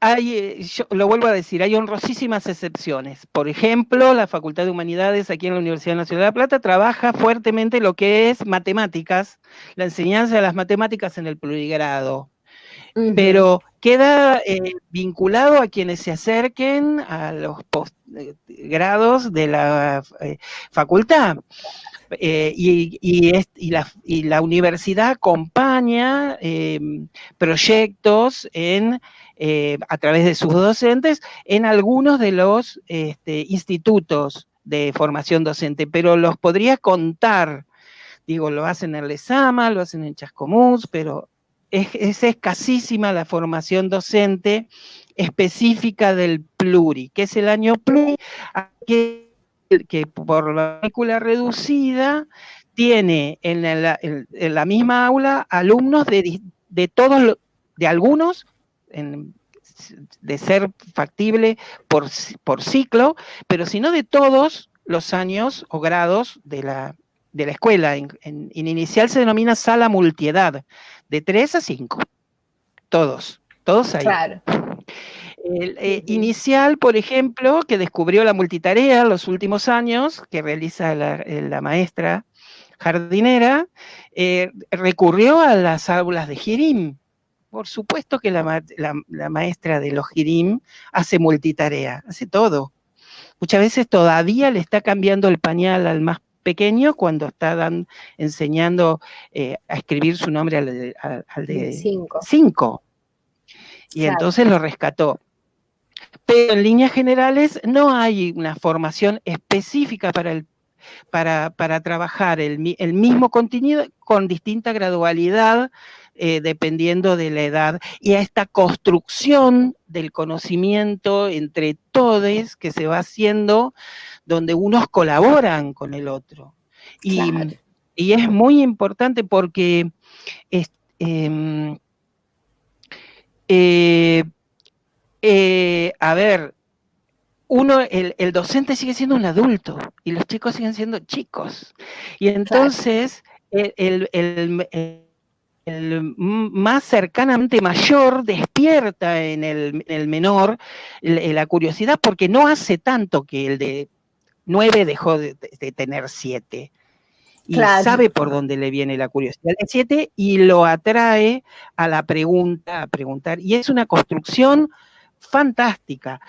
yo lo vuelvo a decir, hay honrosísimas excepciones. Por ejemplo, la Facultad de Humanidades aquí en la Universidad Nacional de La Plata trabaja fuertemente lo que es matemáticas, la enseñanza de las matemáticas en el plurigrado. Pero queda vinculado a quienes se acerquen a los postgrados de la facultad. Y la universidad acompaña proyectos a través de sus docentes en algunos de los institutos de formación docente, pero los podría contar. Digo, lo hacen en Lezama, lo hacen en Chascomús, pero es escasísima la formación docente específica del pluri, que es el año pluri, que por la matrícula reducida tiene en la misma aula alumnos de todos, de algunos, de ser factible por ciclo, pero si no de todos los años o grados de la escuela. En inicial se denomina sala multiedad, de 3 a 5, todos ahí. Claro. Inicial, por ejemplo, que descubrió la multitarea en los últimos años, que realiza la maestra jardinera, recurrió a las aulas de Girim. Por supuesto que la maestra de los Girim hace multitarea, hace todo. Muchas veces todavía le está cambiando el pañal al más pequeño cuando está enseñando a escribir su nombre al de 5. Y claro, entonces lo rescató. Pero en líneas generales no hay una formación específica para trabajar el mismo contenido con distinta gradualidad, dependiendo de la edad, y a esta construcción del conocimiento entre todos que se va haciendo, donde unos colaboran con el otro. Claro. Y es muy importante porque a ver, el docente sigue siendo un adulto y los chicos siguen siendo chicos. Y entonces claro, el más cercanamente mayor despierta en el menor la curiosidad, porque no hace tanto que el de 9 dejó de tener 7. Y claro, sabe por dónde le viene la curiosidad de 7 y lo atrae a la pregunta, a preguntar. Y es una construcción fantástica.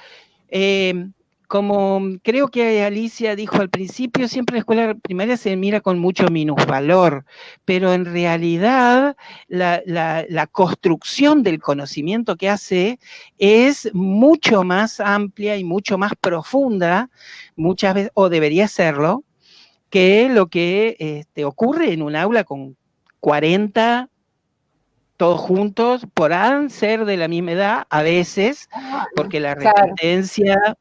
como creo que Alicia dijo al principio, siempre la escuela primaria se mira con mucho minusvalor, pero en realidad la construcción del conocimiento que hace es mucho más amplia y mucho más profunda, muchas veces, o debería serlo, que lo que ocurre en un aula con 40 todos juntos, podrán ser de la misma edad a veces, porque la resistencia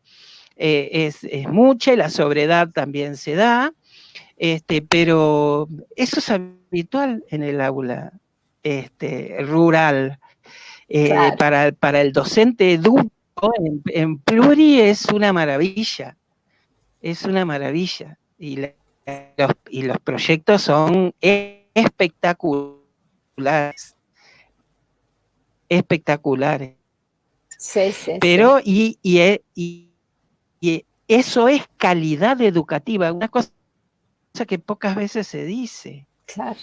es mucha y la sobriedad también se da, pero eso es habitual en el aula rural. Para el docente adulto en pluri es una maravilla, y los proyectos son espectaculares. Sí, pero sí. Y eso es calidad educativa, una cosa que pocas veces se dice. Claro.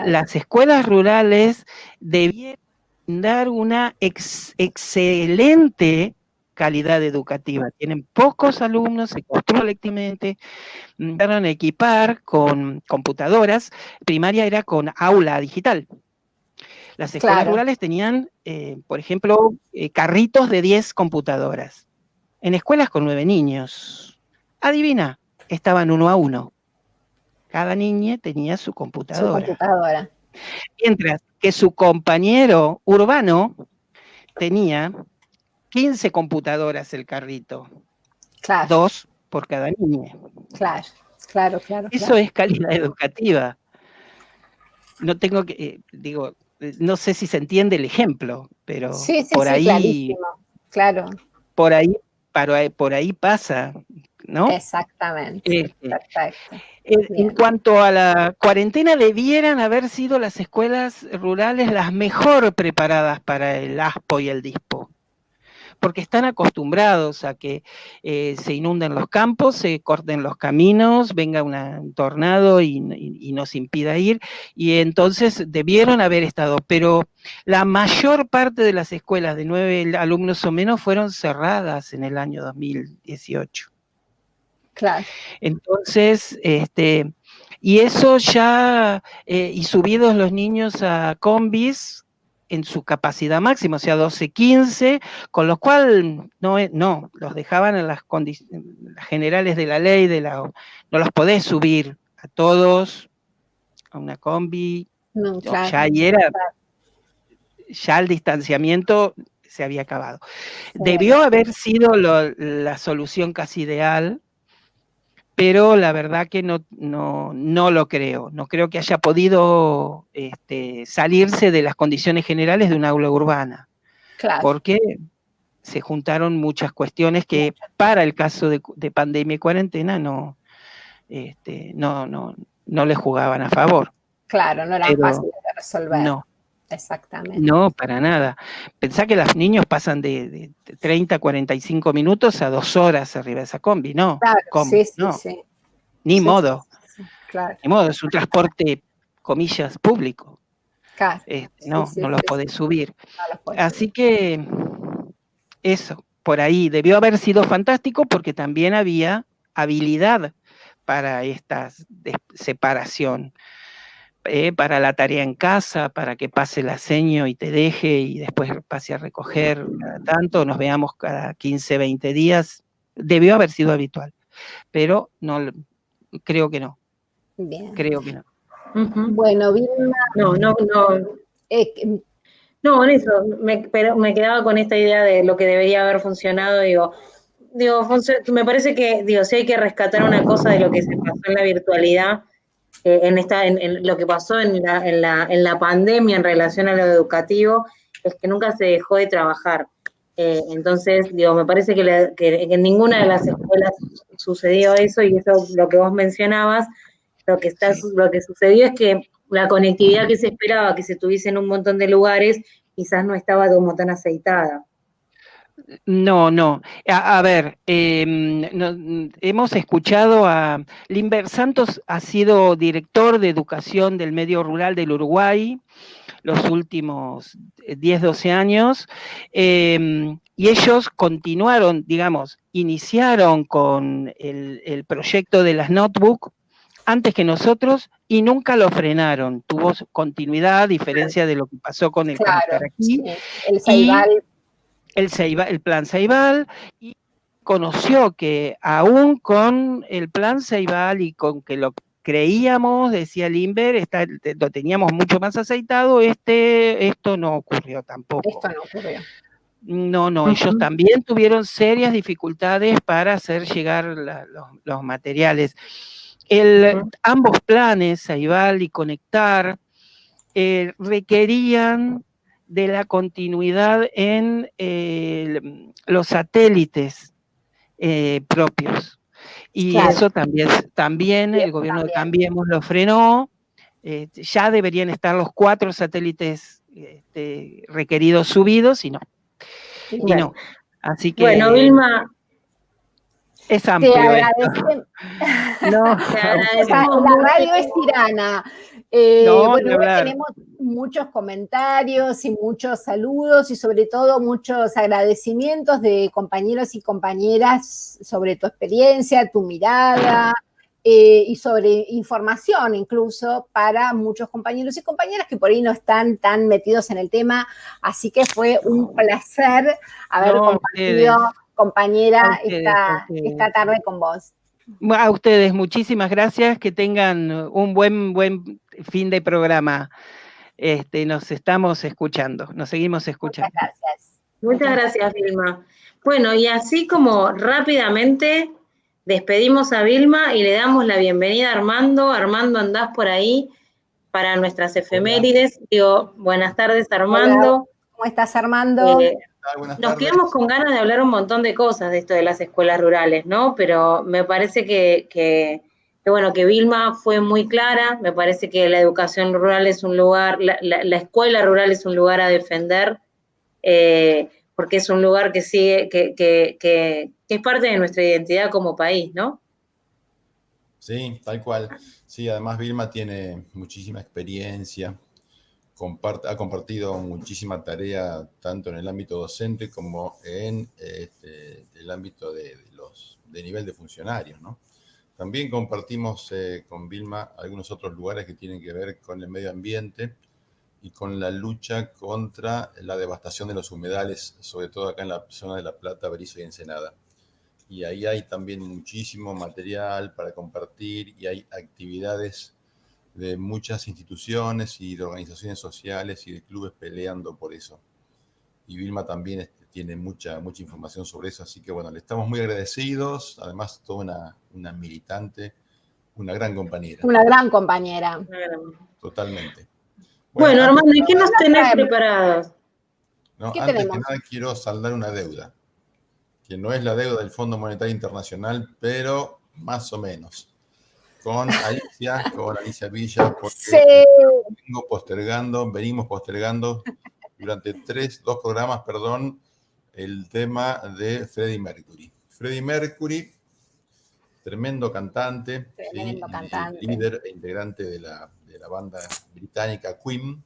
Las escuelas rurales debieran dar una excelente calidad educativa. Tienen pocos alumnos, se construyen colectivamente, van a equipar con computadoras. Primaria era con aula digital. Las escuelas rurales tenían, por ejemplo, carritos de 10 computadoras. En escuelas con 9 niños, adivina, estaban 1 a 1. Cada niña tenía su computadora. Mientras que su compañero urbano tenía 15 computadoras el carrito. 2 por cada niña. Claro. Eso es calidad educativa. No tengo que, no sé si se entiende el ejemplo, pero por ahí, claro. Por ahí pasa, ¿no? Exactamente. Perfecto. En cuanto a la cuarentena, debieran haber sido las escuelas rurales las mejor preparadas para el ASPO y el DISPO, porque están acostumbrados a que se inunden los campos, se corten los caminos, venga un tornado y nos impida ir, y entonces debieron haber estado, pero la mayor parte de las escuelas de 9 alumnos o menos fueron cerradas en el año 2018. Claro. Entonces, y eso ya, y subidos los niños a combis, en su capacidad máxima, o sea, 12, 15, con lo cual no los dejaban en las condiciones generales de la ley, no los podés subir a todos a una combi. Ya el distanciamiento se había acabado. Debió haber sido la solución casi ideal, pero la verdad que no lo creo. No creo que haya podido salirse de las condiciones generales de un aula urbana. Porque se juntaron muchas cuestiones que para el caso de pandemia y cuarentena no le jugaban a favor. Claro, no era fácil de resolver. No. Exactamente. No, para nada. Pensá que los niños pasan de 30 a 45 minutos a 2 horas arriba de esa combi, ¿no? Sí. Ni modo. Claro. Ni modo, es un transporte, comillas, público. Claro. No los podés subir. Así que eso, por ahí debió haber sido fantástico porque también había habilidad para esta separación. Para la tarea en casa, para que pase la seño y te deje y después pase a recoger cada tanto, nos veamos cada 15, 20 días, debió haber sido habitual, pero no, creo que no. Bien. Creo que no. Bueno, Vilma. No, en eso, pero me quedaba con esta idea de lo que debería haber funcionado, me parece que, si hay que rescatar una cosa de lo que se pasó en la virtualidad, en lo que pasó en la pandemia en relación a lo educativo, es que nunca se dejó de trabajar. Entonces, me parece que en ninguna de las escuelas sucedió eso, y eso lo que vos mencionabas, lo que sucedió es que la conectividad que se esperaba que se tuviese en un montón de lugares, quizás no estaba como tan aceitada. No. A ver, hemos escuchado a Limber Santos, ha sido director de educación del medio rural del Uruguay los últimos 10, 12 años, y ellos continuaron, digamos, iniciaron con el proyecto de las notebooks antes que nosotros y nunca lo frenaron. Tuvo continuidad, a diferencia de lo que pasó con el Claro, Canisterequí. sí, el Ceibal. El plan Ceibal, y conoció que aún con el plan Ceibal y con que lo creíamos, decía Limber, lo teníamos mucho más aceitado, esto no ocurrió tampoco. Esto no ocurrió. No, ellos también tuvieron serias dificultades para hacer llegar los materiales. Ambos planes, Ceibal y Conectar, requerían de la continuidad en los satélites propios. Y Claro. eso también el gobierno de Cambiemos lo frenó. Ya deberían estar los 4 satélites requeridos subidos y no. Bueno. Así que... Bueno, Vilma, es amplio. Te agradecemos. No, te agradecemos. La radio es tirana. Bueno, hoy tenemos muchos comentarios y muchos saludos y sobre todo muchos agradecimientos de compañeros y compañeras sobre tu experiencia, tu mirada y sobre información incluso para muchos compañeros y compañeras que por ahí no están tan metidos en el tema. Así que fue un placer haber compartido, compañera, esta tarde con vos. A ustedes, muchísimas gracias, que tengan un buen fin de programa. Nos estamos escuchando, nos seguimos escuchando. Muchas gracias. Muchas gracias, Vilma. Bueno, y así como rápidamente despedimos a Vilma y le damos la bienvenida a Armando. Armando, andás por ahí para nuestras efemérides. Digo, buenas tardes, Armando. Hola. ¿Cómo estás, Armando? Nos quedamos con ganas de hablar un montón de cosas de esto de las escuelas rurales, ¿no? Pero me parece que Vilma fue muy clara, me parece que la educación rural es un lugar, la escuela rural es un lugar a defender, porque es un lugar que sigue, que es parte de nuestra identidad como país, ¿no? Sí, tal cual. Sí, además Vilma tiene muchísima experiencia, ha compartido muchísima tarea tanto en el ámbito docente como en el ámbito de nivel de funcionarios, ¿no? También compartimos con Vilma algunos otros lugares que tienen que ver con el medio ambiente y con la lucha contra la devastación de los humedales, sobre todo acá en la zona de La Plata, Berizo y Ensenada. Y ahí hay también muchísimo material para compartir y hay actividades de muchas instituciones y de organizaciones sociales y de clubes peleando por eso. Y Vilma también tiene mucha información sobre eso, así que bueno, le estamos muy agradecidos, además toda una militante, una gran compañera. Una gran compañera. Totalmente. Bueno, Armando, ¿y qué nos tenés preparados? No, antes que nada quiero saldar una deuda, que no es la deuda del Fondo Monetario Internacional, pero más o menos. Con Alicia Villa, porque venimos postergando durante 2 programas, el tema de Freddie Mercury. Freddie Mercury, tremendo cantante, líder e integrante de la banda británica Queen,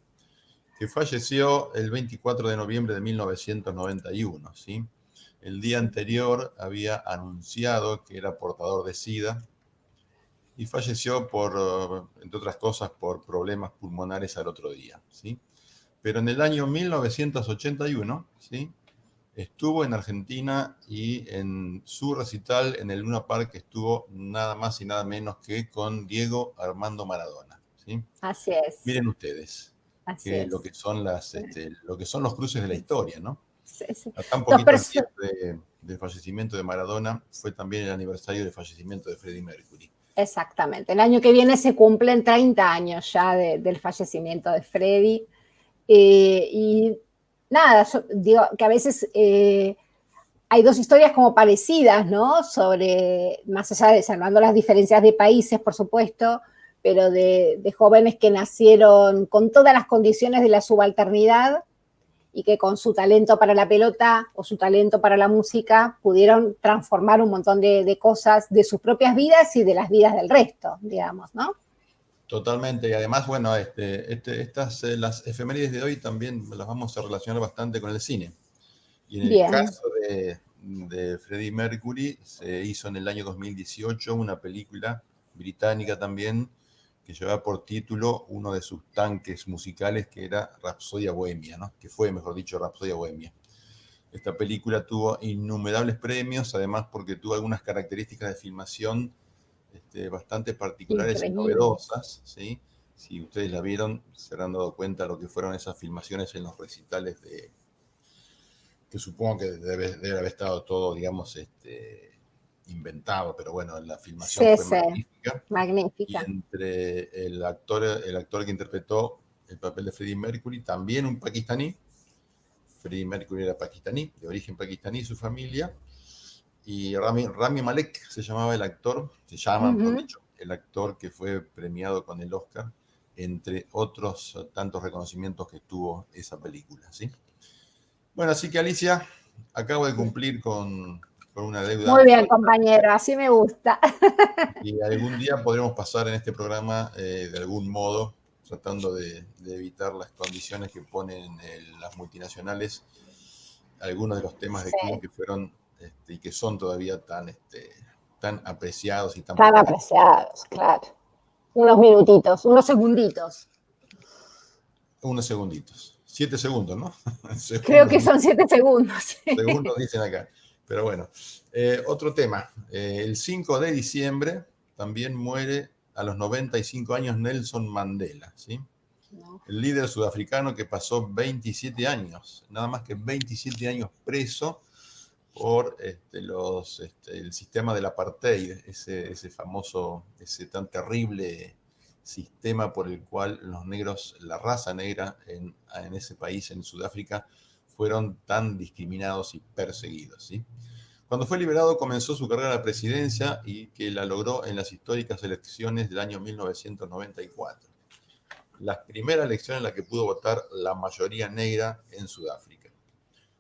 que falleció el 24 de noviembre de 1991, ¿sí? El día anterior había anunciado que era portador de SIDA, y falleció entre otras cosas, por problemas pulmonares al otro día, ¿sí? Pero en el año 1981, ¿sí?, estuvo en Argentina y en su recital en el Luna Park estuvo nada más y nada menos que con Diego Armando Maradona, ¿sí? Así es. Miren ustedes lo que son los cruces de la historia, ¿no? Sí. A tan poquito del fallecimiento de Maradona fue también el aniversario del fallecimiento de Freddie Mercury. Exactamente. El año que viene se cumplen 30 años ya del fallecimiento de Freddie. Y nada, digo que a veces hay 2 historias como parecidas, ¿no? Sobre, más allá de salvando las diferencias de países, por supuesto, pero de jóvenes que nacieron con todas las condiciones de la subalternidad y que con su talento para la pelota o su talento para la música pudieron transformar un montón de cosas de sus propias vidas y de las vidas del resto, digamos, ¿no? Totalmente, y además, bueno, las efemérides de hoy también las vamos a relacionar bastante con el cine. Y en el caso de Freddie Mercury, se hizo en el año 2018 una película británica también, que llevaba por título uno de sus tanques musicales, que era Rapsodia Bohemia, ¿no? Que fue, mejor dicho, Rapsodia Bohemia. Esta película tuvo innumerables premios, además porque tuvo algunas características de filmación bastante particulares y novedosas, ¿sí? Si ustedes la vieron, se habrán dado cuenta de lo que fueron esas filmaciones en los recitales que supongo que debe haber estado todo, digamos, inventado, pero bueno, la filmación fue magnífica. Magnífica. Y entre el actor que interpretó el papel de Freddie Mercury, también un pakistaní. Freddie Mercury era pakistaní, de origen pakistaní, su familia. Y Rami Malek se llamaba el actor, se llama, mejor dicho, el actor que fue premiado con el Oscar, entre otros tantos reconocimientos que tuvo esa película, ¿sí? Bueno, así que Alicia, acabo de cumplir con una deuda. Muy bien, compañero, así me gusta. Y algún día podremos pasar en este programa de algún modo, tratando de evitar las condiciones que ponen las multinacionales, algunos de los temas de Queen que fueron y que son todavía tan apreciados y tan apreciados, claro. Unos minutitos, unos segunditos. Unos segunditos. 7 segundos, ¿no? Creo que son 7 segundos. Segundos dicen acá. Pero bueno, otro tema. El 5 de diciembre también muere a los 95 años Nelson Mandela, ¿sí? El líder sudafricano que pasó 27 años, nada más que 27 años preso por el sistema del apartheid, ese famoso, ese tan terrible sistema por el cual los negros, la raza negra en ese país, en Sudáfrica, fueron tan discriminados y perseguidos, ¿sí? Cuando fue liberado comenzó su carrera a la presidencia y que la logró en las históricas elecciones del año 1994. La primera elección en la que pudo votar la mayoría negra en Sudáfrica.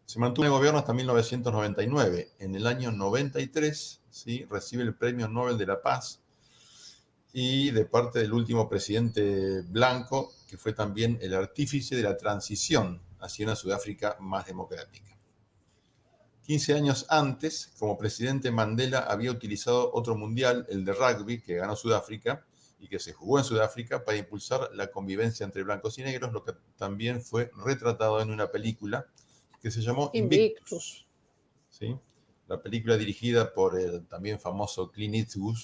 Se mantuvo en el gobierno hasta 1999. En el año 93, ¿sí?, recibe el Premio Nobel de la Paz y de parte del último presidente blanco, que fue también el artífice de la transición hacia una Sudáfrica más democrática. 15 años antes, como presidente, Mandela había utilizado otro mundial, el de rugby, que ganó Sudáfrica y que se jugó en Sudáfrica, para impulsar la convivencia entre blancos y negros, lo que también fue retratado en una película que se llamó Invictus, ¿sí? La película dirigida por el también famoso Clint Eastwood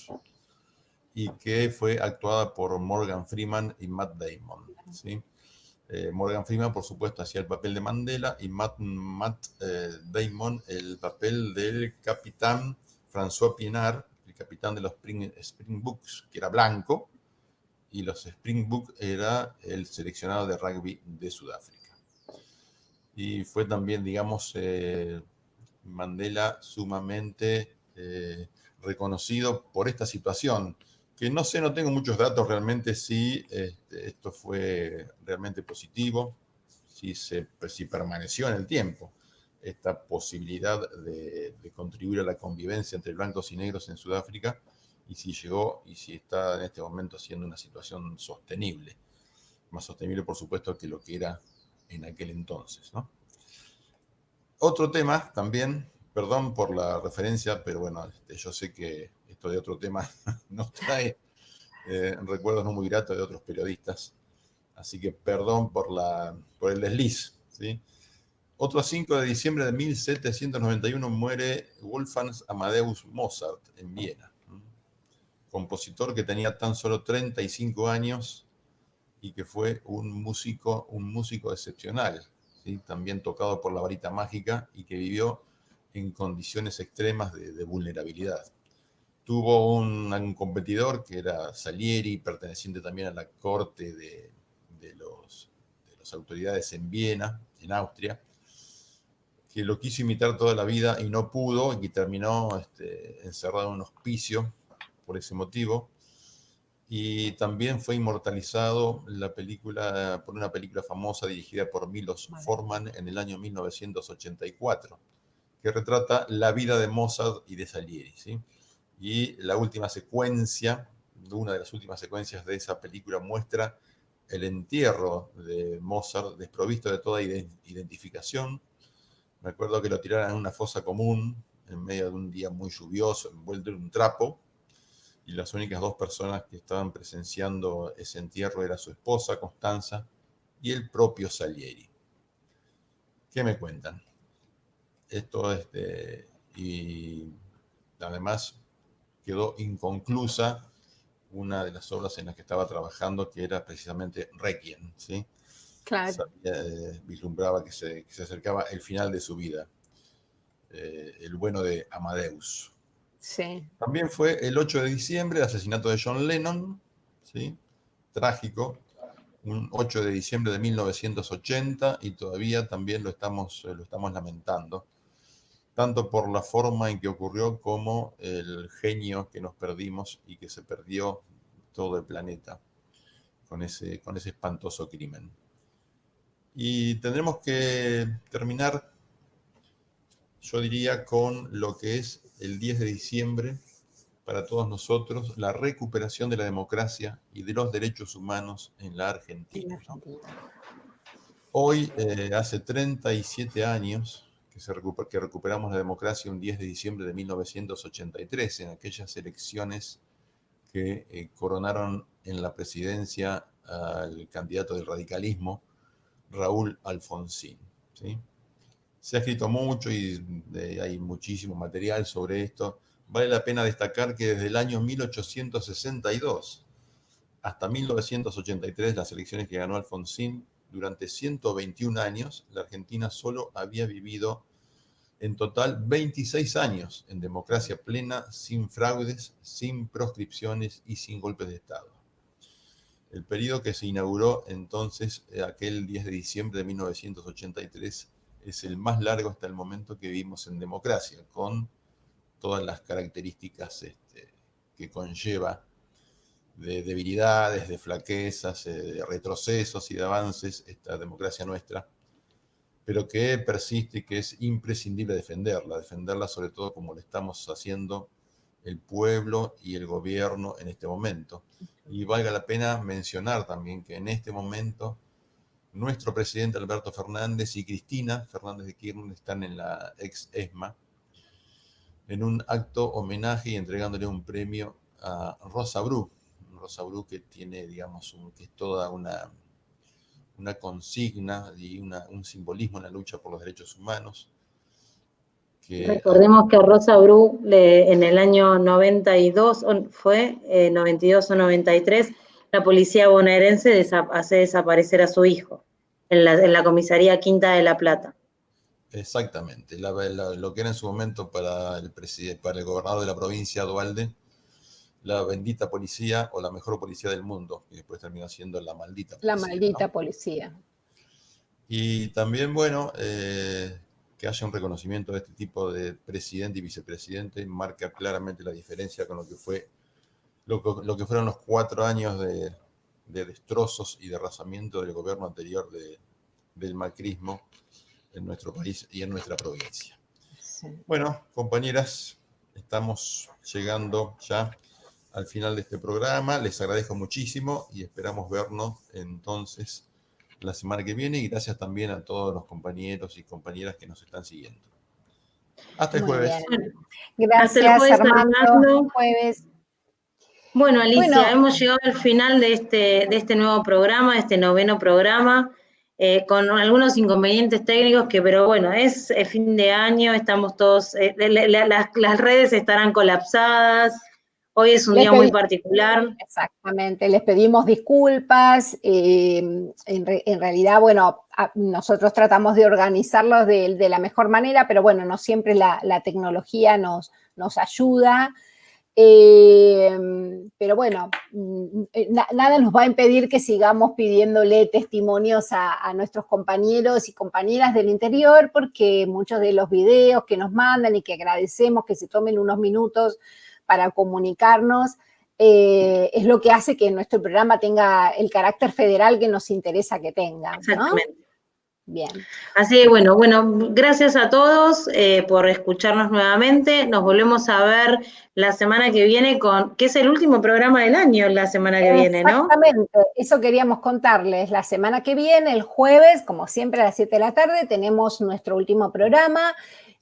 y que fue actuada por Morgan Freeman y Matt Damon, ¿sí? Morgan Freeman, por supuesto, hacía el papel de Mandela y Matt Damon el papel del capitán François Pienaar, el capitán de los Springboks, que era blanco, y los Springboks era el seleccionado de rugby de Sudáfrica. Y fue también, digamos, Mandela sumamente reconocido por esta situación, que no sé, no tengo muchos datos realmente si esto fue realmente positivo, si permaneció en el tiempo esta posibilidad de contribuir a la convivencia entre blancos y negros en Sudáfrica, y si llegó y si está en este momento siendo una situación sostenible, más sostenible por supuesto que lo que era en aquel entonces, ¿no? Otro tema también, perdón por la referencia, pero bueno, yo sé que esto de otro tema nos trae recuerdos no muy gratos de otros periodistas, así que perdón por el desliz, ¿sí? Otro 5 de diciembre de 1791 muere Wolfgang Amadeus Mozart en Viena, compositor que tenía tan solo 35 años y que fue un músico excepcional, ¿sí? También tocado por la varita mágica y que vivió en condiciones extremas de vulnerabilidad. Tuvo un competidor que era Salieri, perteneciente también a la corte de las autoridades en Viena, en Austria, que lo quiso imitar toda la vida y no pudo, y terminó encerrado en un hospicio por ese motivo. y también fue inmortalizado por una película famosa dirigida por Milos Forman en el año 1984, que retrata la vida de Mozart y de Salieri, ¿sí? Y la última secuencia, una de las últimas secuencias de esa película muestra el entierro de Mozart desprovisto de toda identificación. Me acuerdo que lo tiraron en una fosa común en medio de un día muy lluvioso, envuelto en un trapo, y las únicas dos personas que estaban presenciando ese entierro era su esposa, Constanza, y el propio Salieri. ¿Qué me cuentan? Esto y además quedó inconclusa una de las obras en las que estaba trabajando, que era precisamente Requiem, ¿sí? Claro. Vislumbraba que se acercaba el final de su vida, el bueno de Amadeus. Sí. También fue el 8 de diciembre el asesinato de John Lennon, ¿sí? Trágico, un 8 de diciembre de 1980, y todavía también lo estamos lamentando, tanto por la forma en que ocurrió como el genio que nos perdimos y que se perdió todo el planeta con ese espantoso crimen. Y tendremos que terminar, yo diría, con lo que es el 10 de diciembre para todos nosotros, la recuperación de la democracia y de los derechos humanos en la Argentina, ¿no? Hoy, hace 37 años que recuperamos la democracia, un 10 de diciembre de 1983, en aquellas elecciones que coronaron en la presidencia al candidato del radicalismo, Raúl Alfonsín, ¿sí? Se ha escrito mucho y hay muchísimo material sobre esto. Vale la pena destacar que desde el año 1862 hasta 1983, las elecciones que ganó Alfonsín, durante 121 años, la Argentina solo había vivido en total 26 años en democracia plena, sin fraudes, sin proscripciones y sin golpes de Estado. El periodo que se inauguró entonces, aquel 10 de diciembre de 1983, es el más largo hasta el momento que vivimos en democracia, con todas las características que conlleva de debilidades, de flaquezas, de retrocesos y de avances esta democracia nuestra, pero que persiste y que es imprescindible defenderla sobre todo como lo estamos haciendo el pueblo y el gobierno en este momento. Y valga la pena mencionar también que en este momento nuestro presidente Alberto Fernández y Cristina Fernández de Kirchner están en la ex ESMA en un acto homenaje y entregándole un premio a Rosa Bru. Rosa Bru, que tiene, digamos, que es toda una consigna y un simbolismo en la lucha por los derechos humanos. Recordemos que Rosa Bru en el año 92, 92 o 93, la policía bonaerense hace desaparecer a su hijo en la comisaría Quinta de la Plata. Exactamente, lo que era en su momento para el gobernador de la provincia, Duhalde, la bendita policía o la mejor policía del mundo, que después terminó siendo la maldita policía. La maldita, ¿no? Policía. Y también, bueno, que haya un reconocimiento de este tipo de presidente y vicepresidente marca claramente la diferencia con lo que fueron los 4 años de destrozos y de arrasamiento del gobierno anterior del macrismo en nuestro país y en nuestra provincia. Sí. Bueno, compañeras, estamos llegando ya al final de este programa. Les agradezco muchísimo y esperamos vernos entonces la semana que viene, y gracias también a todos los compañeros y compañeras que nos están siguiendo. Hasta el jueves. Gracias, hasta el jueves, Armando. Jueves. Bueno, Alicia, hemos llegado al final de este nuevo programa, de este 9º programa, con algunos inconvenientes técnicos pero bueno, es fin de año, estamos todos, las redes estarán colapsadas. Hoy es un día muy particular. Exactamente, les pedimos disculpas. En realidad, bueno, nosotros tratamos de organizarlos de la mejor manera, pero bueno, no siempre la tecnología nos ayuda. Pero bueno, nada nos va a impedir que sigamos pidiéndole testimonios a nuestros compañeros y compañeras del interior, porque muchos de los videos que nos mandan y que agradecemos que se tomen unos minutos para comunicarnos, es lo que hace que nuestro programa tenga el carácter federal que nos interesa que tenga, ¿no? Exactamente. Bien. Así que bueno, gracias a todos por escucharnos nuevamente. Nos volvemos a ver la semana que viene que es el último programa del año la semana que viene, ¿no? Exactamente, eso queríamos contarles. La semana que viene, el jueves, como siempre a las 7 de la tarde, tenemos nuestro último programa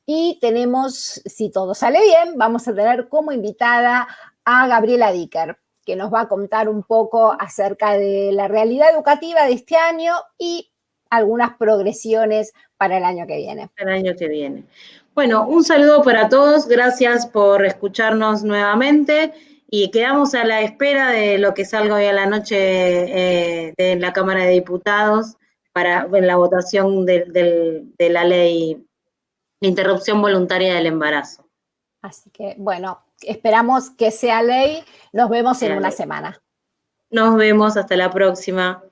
y tenemos, si todo sale bien, vamos a tener como invitada a Gabriela Dicker, que nos va a contar un poco acerca de la realidad educativa de este año y algunas progresiones para el año que viene. El año que viene. Bueno, un saludo para todos, gracias por escucharnos nuevamente y quedamos a la espera de lo que salga hoy a la noche de la Cámara de Diputados en la votación de la ley de interrupción voluntaria del embarazo. Así que, bueno, esperamos que sea ley. Nos vemos en una semana. Nos vemos, hasta la próxima.